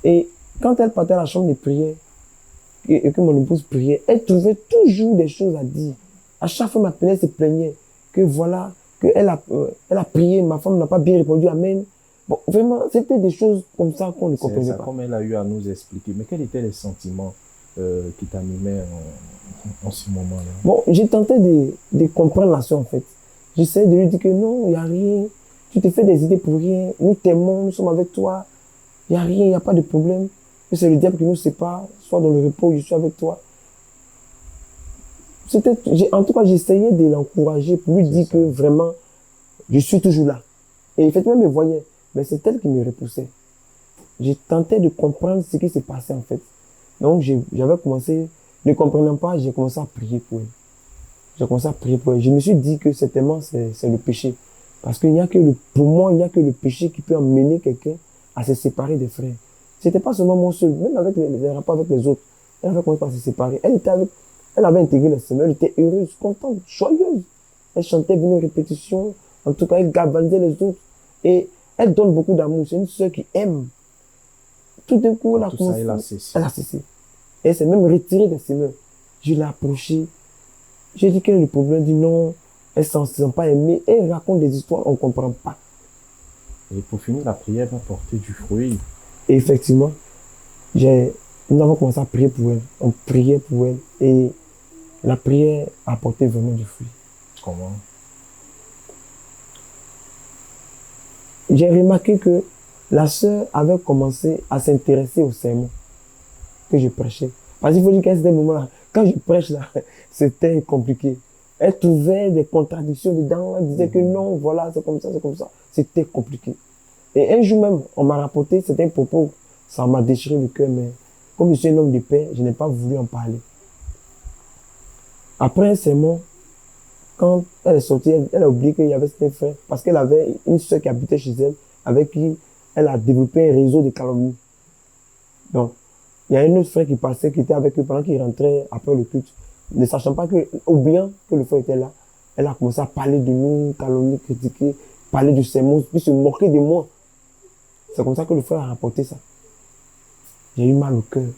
Et quand elle partait à la chambre de prière et que mon épouse priait, elle trouvait toujours des choses à dire. À chaque fois, m'appelait, elle se plaignait que voilà, qu'elle a prié, ma femme n'a pas bien répondu, amen. Bon, vraiment, c'était des choses comme ça qu'on ne comprenait pas. Comme elle a eu à nous expliquer. Mais quels étaient les sentiments qui t'animaient en ce moment-là? Bon, j'ai tenté de comprendre la soeur en fait. J'essayais de lui dire que non, il n'y a rien. Tu te fais des idées pour rien. Nous t'aimons, nous sommes avec toi. Il n'y a rien, il n'y a pas de problème. Que c'est le diable qui nous sépare. Soit dans le repos, je suis avec toi. En tout cas, j'essayais de l'encourager pour lui dire que vraiment, je suis toujours là. Et effectivement, elle me voyait. Mais c'est elle qui me repoussait. J'ai tenté de comprendre ce qui s'est passé en fait. Donc, j'avais commencé, ne comprenant pas, j'ai commencé à prier pour elle. J'ai commencé à prier pour elle. Je me suis dit que certainement, c'est le péché. Parce qu'il n'y a que pour moi, il n'y a que le péché qui peut amener quelqu'un à se séparer des frères. C'était pas seulement moi seul, même avec les rapports avec les autres. Elle avait commencé à se séparer. Elle avait intégré les semaines, elle était heureuse, contente, joyeuse. Elle chantait bien aux répétitions. En tout cas, elle galvanisait les autres. Et elle donne beaucoup d'amour. C'est une sœur qui aime. Tout d'un coup, elle a commencé. Elle a cessé. Et elle s'est même retirée des semaines. Je l'ai approchée. J'ai dit quel est le problème. Elle dit non, elles ne se sentent pas aimées, et elles racontent des histoires, on ne comprend pas. Et pour finir, la prière va porter du fruit. Et effectivement, nous avons commencé à prier pour elle. On priait pour elle et la prière a porté vraiment du fruit. Comment? J'ai remarqué que la sœur avait commencé à s'intéresser au sermon que je prêchais. Parce qu'il faut dire qu'à ce moment-là, quand je prêche là, c'était compliqué. Elle trouvait des contradictions dedans, elle disait que non, voilà, c'est comme ça, c'est comme ça. C'était compliqué. Et un jour même, on m'a rapporté, c'était un propos, ça m'a déchiré le cœur, mais comme je suis un homme de paix, je n'ai pas voulu en parler. Après un sermon, quand elle est sortie, elle a oublié qu'il y avait cet frère, parce qu'elle avait une soeur qui habitait chez elle, avec qui elle a développé un réseau de calomnie. Donc, il y a un autre frère qui passait, qui était avec eux pendant qu'il rentrait après le culte. Ne sachant pas que, oubliant que le frère était là, elle a commencé à parler de nous, calomnie, critiquer, parler du sermon, puis se moquer de moi. C'est comme ça que le frère a rapporté ça. J'ai eu mal au cœur.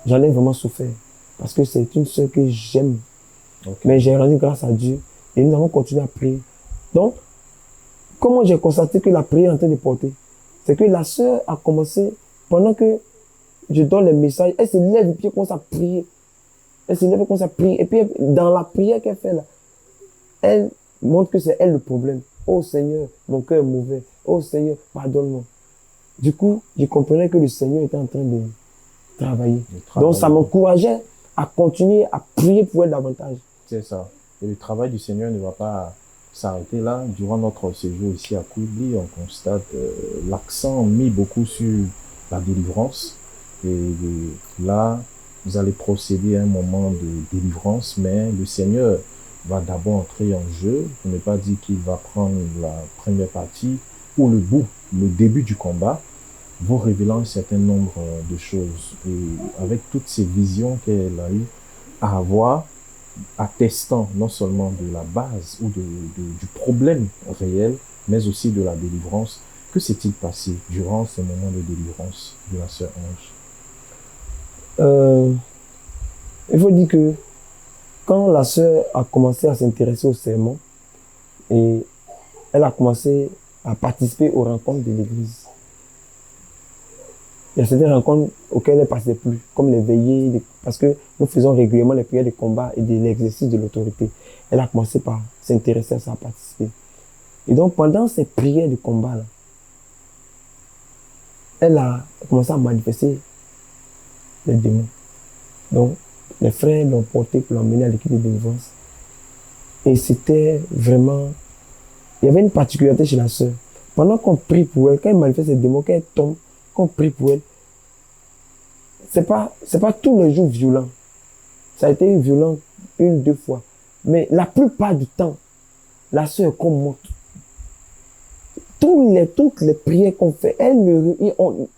J'en ai vraiment souffert. Parce que c'est une sœur que j'aime. Okay. Mais j'ai rendu grâce à Dieu. Et nous avons continué à prier. Donc, comment j'ai constaté que la prière est en train de porter? C'est que la sœur a commencé, pendant que je donne les messages, elle se lève et puis elle commence à prier. Elle se lève et commence à prier. Et puis, dans la prière qu'elle fait là, elle montre que c'est elle le problème. Oh Seigneur, mon cœur est mauvais. Oh Seigneur, pardonne-moi. Du coup, je comprenais que le Seigneur était en train de travailler. Donc, ça m'encourageait à continuer à prier pour elle davantage. C'est ça. Et le travail du Seigneur ne va pas s'arrêter là. Durant notre séjour ici à Koudli, on constate l'accent mis beaucoup sur la délivrance. Et là, vous allez procéder à un moment de délivrance, mais le Seigneur va d'abord entrer en jeu. Je n'ai pas dit qu'il va prendre la première partie ou le bout, le début du combat, vous révélant un certain nombre de choses. Et avec toutes ces visions qu'elle a eues à avoir, attestant non seulement de la base ou du problème réel, mais aussi de la délivrance, que s'est-il passé durant ces moments de délivrance de la sœur Ange? Il faut dire que quand la sœur a commencé à s'intéresser au sermon, et elle a commencé à participer aux rencontres de l'église, il y a certaines rencontres auxquelles elle ne passait plus, comme les veillées, parce que nous faisons régulièrement les prières de combat et de l'exercice de l'autorité. Elle a commencé par s'intéresser à ça, à participer. Et donc, pendant ces prières de combat, là, elle a commencé à manifester les démons. Donc, les frères l'ont porté pour l'emmener à l'équipe de délivrance. Et c'était vraiment... Il y avait une particularité chez la sœur. Pendant qu'on prie pour elle, quand elle manifeste ces démons, quand elle tombe, quand on prie pour elle, c'est pas tous les jours violent. Ça a été violent une, deux fois. Mais la plupart du temps, la sœur est comme morte. Toutes les prières qu'on fait, elle ne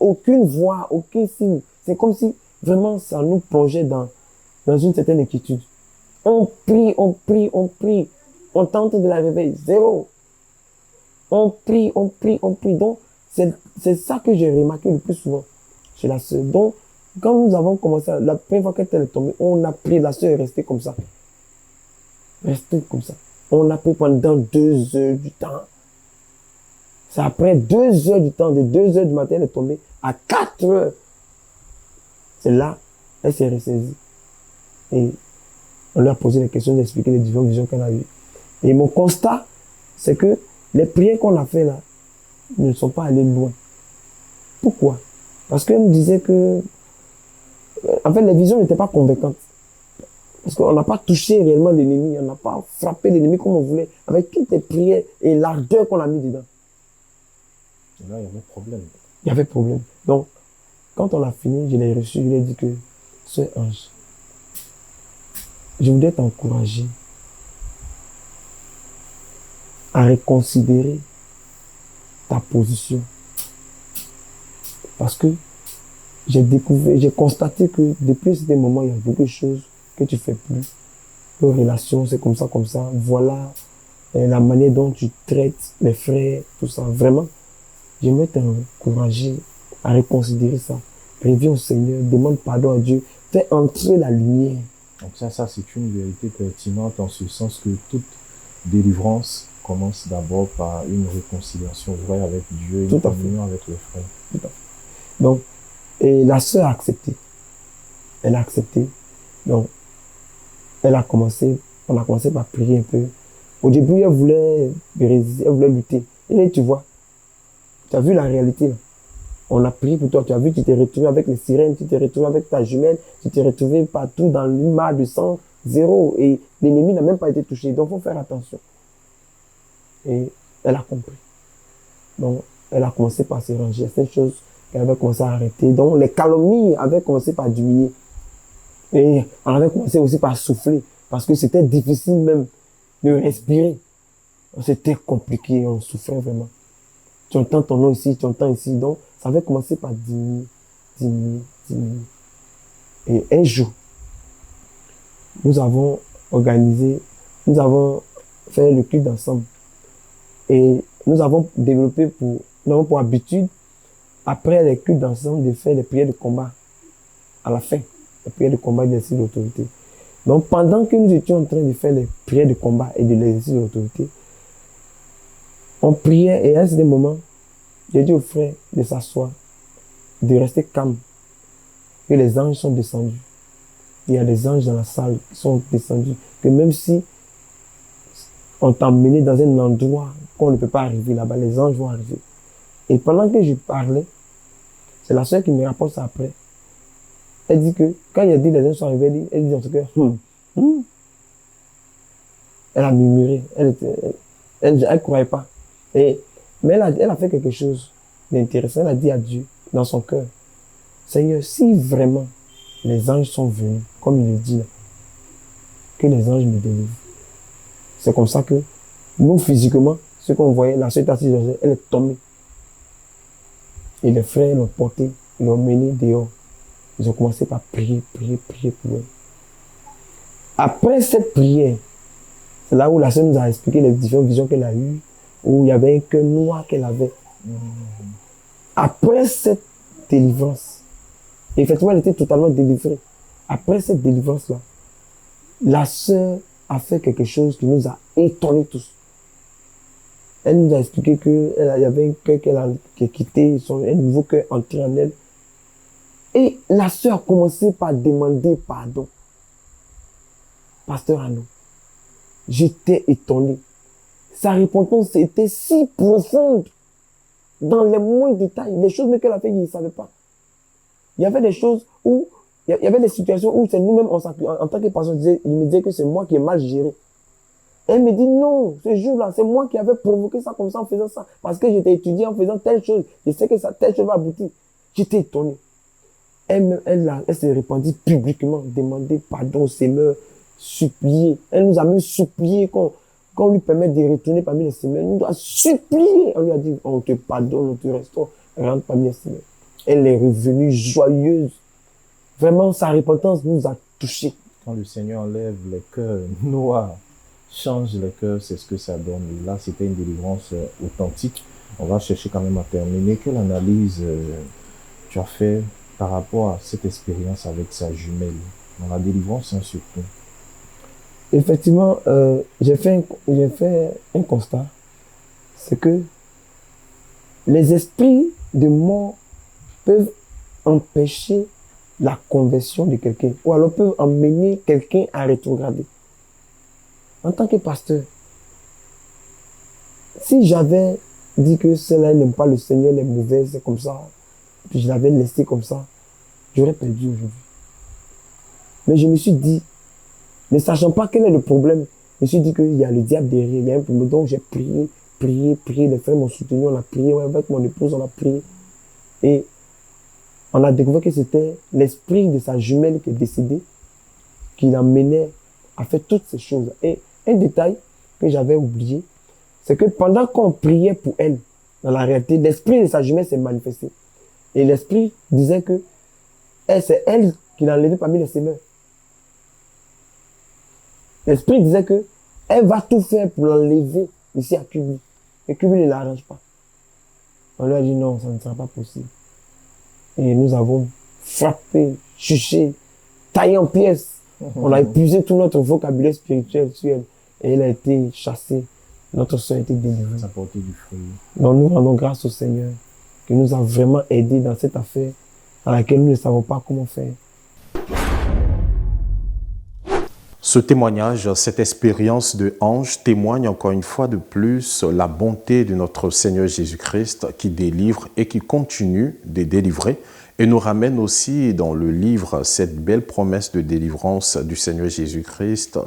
aucune voix, aucun signe. C'est comme si vraiment ça nous plongeait dans une certaine inquiétude. On prie, on prie, on prie. On tente de la réveiller. Zéro. On prie, on prie, on prie. Donc, c'est ça que j'ai remarqué le plus souvent chez la sœur. Donc, quand nous avons commencé, la première fois qu'elle est tombée, on a prié, la sœur est restée comme ça. Restée comme ça. On a prié pendant 2 heures du temps. C'est après 2 heures du temps, de 2 heures du matin, elle est tombée à 4 heures. C'est là, elle s'est ressaisie. Et on lui a posé les questions d'expliquer les différentes visions qu'elle a eues. Et mon constat, c'est que les prières qu'on a fait là ne sont pas allées loin. Pourquoi? Parce qu'elle me disait que, en fait, les visions n'étaient pas convaincantes. Parce qu'on n'a pas touché réellement l'ennemi, on n'a pas frappé l'ennemi comme on voulait, avec toutes les prières et l'ardeur qu'on a mis dedans. Et là, il y avait problème. Il y avait problème. Donc, quand on a fini, je l'ai reçu, je lui ai dit que, Sœur Ange, je voudrais t'encourager à reconsidérer ta position. Parce que j'ai constaté que depuis ce moment, il y a beaucoup de choses que tu fais plus. Nos relations, c'est comme ça. Voilà la manière dont tu traites les frères, tout ça. Vraiment, j'aimerais t'encourager à reconsidérer ça. Reviens au Seigneur, demande pardon à Dieu, fais entrer la lumière. Donc ça c'est une vérité pertinente en ce sens que toute délivrance commence d'abord par une réconciliation vraie avec Dieu, une communion avec les frères. Tout à fait. Donc, et la sœur a accepté. Elle a accepté. Donc, on a commencé par prier un peu. Au début, elle voulait lutter. Et là, tu vois, tu as vu la réalité là. On a prié pour toi, tu as vu, tu t'es retrouvé avec les sirènes, tu t'es retrouvé avec ta jumelle, tu t'es retrouvé partout dans une mare de sang, zéro. Et l'ennemi n'a même pas été touché. Donc, il faut faire attention. Et elle a compris. Donc, elle a commencé par se ranger. C'est une chose qu'elle avait commencé à arrêter. Donc, les calomnies avaient commencé par diminuer. Et on avait commencé aussi par souffler. Parce que c'était difficile même de respirer. C'était compliqué, on souffrait vraiment. Tu entends ton nom ici, tu entends ici. Donc, ça avait commencé par diminuer. Et un jour, nous avons fait le culte ensemble. Et nous avons pour habitude, après les cultes ensemble, de faire des prières de combat. À la fin, les prières de combat et d'exercice de l'autorité. Donc, pendant que nous étions en train de faire les prières de combat et de l'exercice de l'autorité, on priait et à ce moment, j'ai dit au frère de s'asseoir, de rester calme, que les anges sont descendus. Il y a des anges dans la salle qui sont descendus, que même si on t'a emmené dans un endroit qu'on ne peut pas arriver là-bas, les anges vont arriver. Et pendant que je parlais, c'est la sœur qui me rapporte ça après. Elle dit que quand il a dit les anges sont arrivés, elle dit dans ce cœur, Elle a murmuré, elle ne croyait pas. Mais elle a fait quelque chose d'intéressant. Elle a dit à Dieu, dans son cœur, Seigneur, si vraiment les anges sont venus, comme il le dit là, que les anges me délivrent. C'est comme ça que nous, physiquement, ce qu'on voyait, la sœur assise, elle est tombée. Et les frères l'ont portée, ils l'ont menée dehors. Ils ont commencé par prier pour elle. Après cette prière, c'est là où la sœur nous a expliqué les différentes visions qu'elle a eues, où il y avait un cœur noir qu'elle avait. Après cette délivrance, effectivement, elle était totalement délivrée. Après cette délivrance-là, la sœur a fait quelque chose qui nous a étonnés tous. Elle nous a expliqué qu'il y avait un cœur qui a quitté, un nouveau cœur entré en elle. Et la sœur a commencé par demander pardon. Pasteur Arnaud, j'étais étonné. Sa repentance était si profonde dans les moindres détails. Les choses qu'elle a fait, il ne savait pas. Il y avait des choses où, il y avait des situations où c'est nous-mêmes, en tant que pasteur, il me disait que c'est moi qui ai mal géré. Elle me dit non, ce jour-là, c'est moi qui avais provoqué ça comme ça en faisant ça. Parce que j'étais étudié en faisant telle chose. Je sais que telle chose va aboutir. J'étais étonné. Elle s'est répandue publiquement, demandé pardon au Seigneur, supplié. Elle nous a même supplié qu'on lui permette de retourner parmi les semaines. Elle nous a supplié. On lui a dit, on te pardonne, on te restaure, rentre parmi les semaines. Elle est revenue joyeuse. Vraiment, sa repentance nous a touchés. Quand le Seigneur enlève les cœurs noirs, change les cœurs, c'est ce que ça donne. Et là, c'était une délivrance authentique. On va chercher quand même à terminer. Quelle analyse tu as fait par rapport à cette expérience avec sa jumelle, dans la délivrance surtout? Effectivement, j'ai fait un constat. C'est que les esprits de mort peuvent empêcher la conversion de quelqu'un, ou alors peuvent emmener quelqu'un à rétrograder. En tant que pasteur, si j'avais dit que celle-là n'aime pas le Seigneur, elle est mauvaise, c'est comme ça, puis je l'avais laissé comme ça, j'aurais perdu aujourd'hui. Mais je me suis dit, ne sachant pas quel est le problème, je me suis dit qu'il y a le diable derrière, il y a un problème. Donc j'ai prié, les frères m'ont soutenu, on a prié, avec mon épouse, on a prié. Et on a découvert que c'était l'esprit de sa jumelle qui est décédé, qui l'emmenait à faire toutes ces choses. Et un détail que j'avais oublié, c'est que pendant qu'on priait pour elle, dans la réalité, l'esprit de sa jumelle s'est manifesté. Et l'esprit disait que c'est elle qui l'a enlevé parmi les semeurs. L'esprit disait que elle va tout faire pour l'enlever ici à Kubi. Et Kubi ne l'arrange pas. On lui a dit non, ça ne sera pas possible. Et nous avons frappé, chuché, taillé en pièces. On a épuisé tout notre vocabulaire spirituel sur elle. et elle a été chassée. Notre soeur a été délivrée. Ça a porté du fruit. Donc nous rendons grâce au Seigneur qui nous a vraiment aidés dans cette affaire dans laquelle nous ne savons pas comment faire. Ce témoignage, cette expérience de Ange témoigne encore une fois de plus la bonté de notre Seigneur Jésus-Christ qui délivre et qui continue de délivrer et nous ramène aussi dans le livre cette belle promesse de délivrance du Seigneur Jésus-Christ,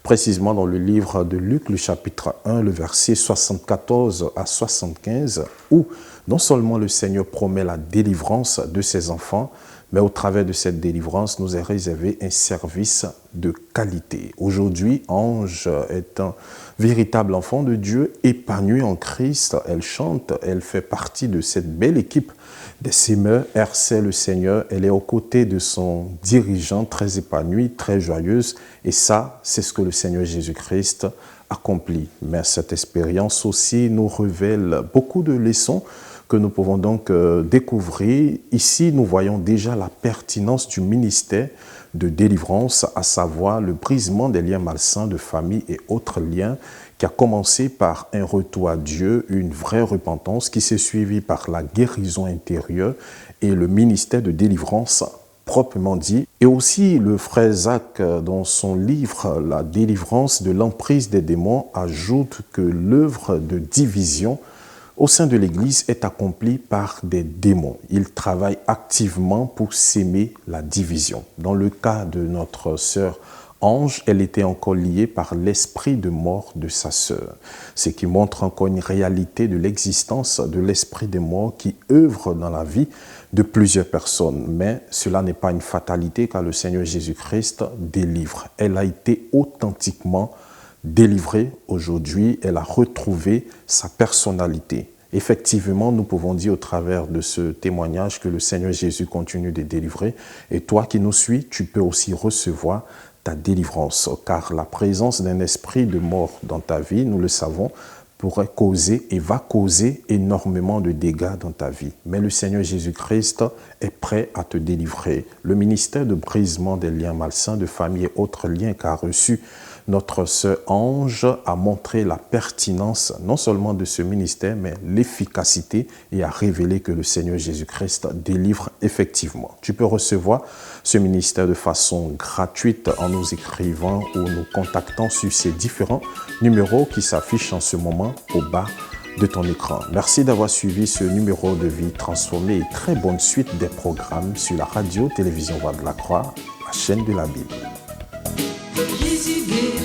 précisément dans le livre de Luc, le chapitre 1, le verset 74 à 75, où non seulement le Seigneur promet la délivrance de ses enfants, mais au travers de cette délivrance, nous est réservé un service de qualité. Aujourd'hui, Ange est un véritable enfant de Dieu, épanoui en Christ. Elle chante, elle fait partie de cette belle équipe des semeurs. RC le Seigneur, elle est aux côtés de son dirigeant, très épanouie, très joyeuse. Et ça, c'est ce que le Seigneur Jésus-Christ accomplit. Mais cette expérience aussi nous révèle beaucoup de leçons que nous pouvons donc découvrir. Ici, nous voyons déjà la pertinence du ministère de délivrance, à savoir le brisement des liens malsains de famille et autres liens, qui a commencé par un retour à Dieu, une vraie repentance, qui s'est suivie par la guérison intérieure et le ministère de délivrance proprement dit. Et aussi, le frère Zach, dans son livre « La délivrance de l'emprise des démons », ajoute que l'œuvre de division au sein de l'Église est accompli par des démons. Ils travaillent activement pour s'aimer la division. Dans le cas de notre sœur Ange, elle était encore liée par l'esprit de mort de sa sœur, ce qui montre encore une réalité de l'existence de l'esprit de mort qui œuvre dans la vie de plusieurs personnes. Mais cela n'est pas une fatalité car le Seigneur Jésus-Christ délivre. Elle a été authentiquement délivrée aujourd'hui, elle a retrouvé sa personnalité. Effectivement, nous pouvons dire au travers de ce témoignage que le Seigneur Jésus continue de délivrer. Et toi qui nous suis, tu peux aussi recevoir ta délivrance. Car la présence d'un esprit de mort dans ta vie, nous le savons, pourrait causer et va causer énormément de dégâts dans ta vie. Mais le Seigneur Jésus-Christ est prêt à te délivrer. Le ministère de brisement des liens malsains de famille et autres liens qu'a reçu notre sœur Ange a montré la pertinence non seulement de ce ministère, mais l'efficacité et a révélé que le Seigneur Jésus-Christ délivre effectivement. Tu peux recevoir ce ministère de façon gratuite en nous écrivant ou nous contactant sur ces différents numéros qui s'affichent en ce moment au bas de ton écran. Merci d'avoir suivi ce numéro de Vie Transformée et très bonne suite des programmes sur la radio-télévision Voix de la Croix, la chaîne de la Bible. Jésus guérit.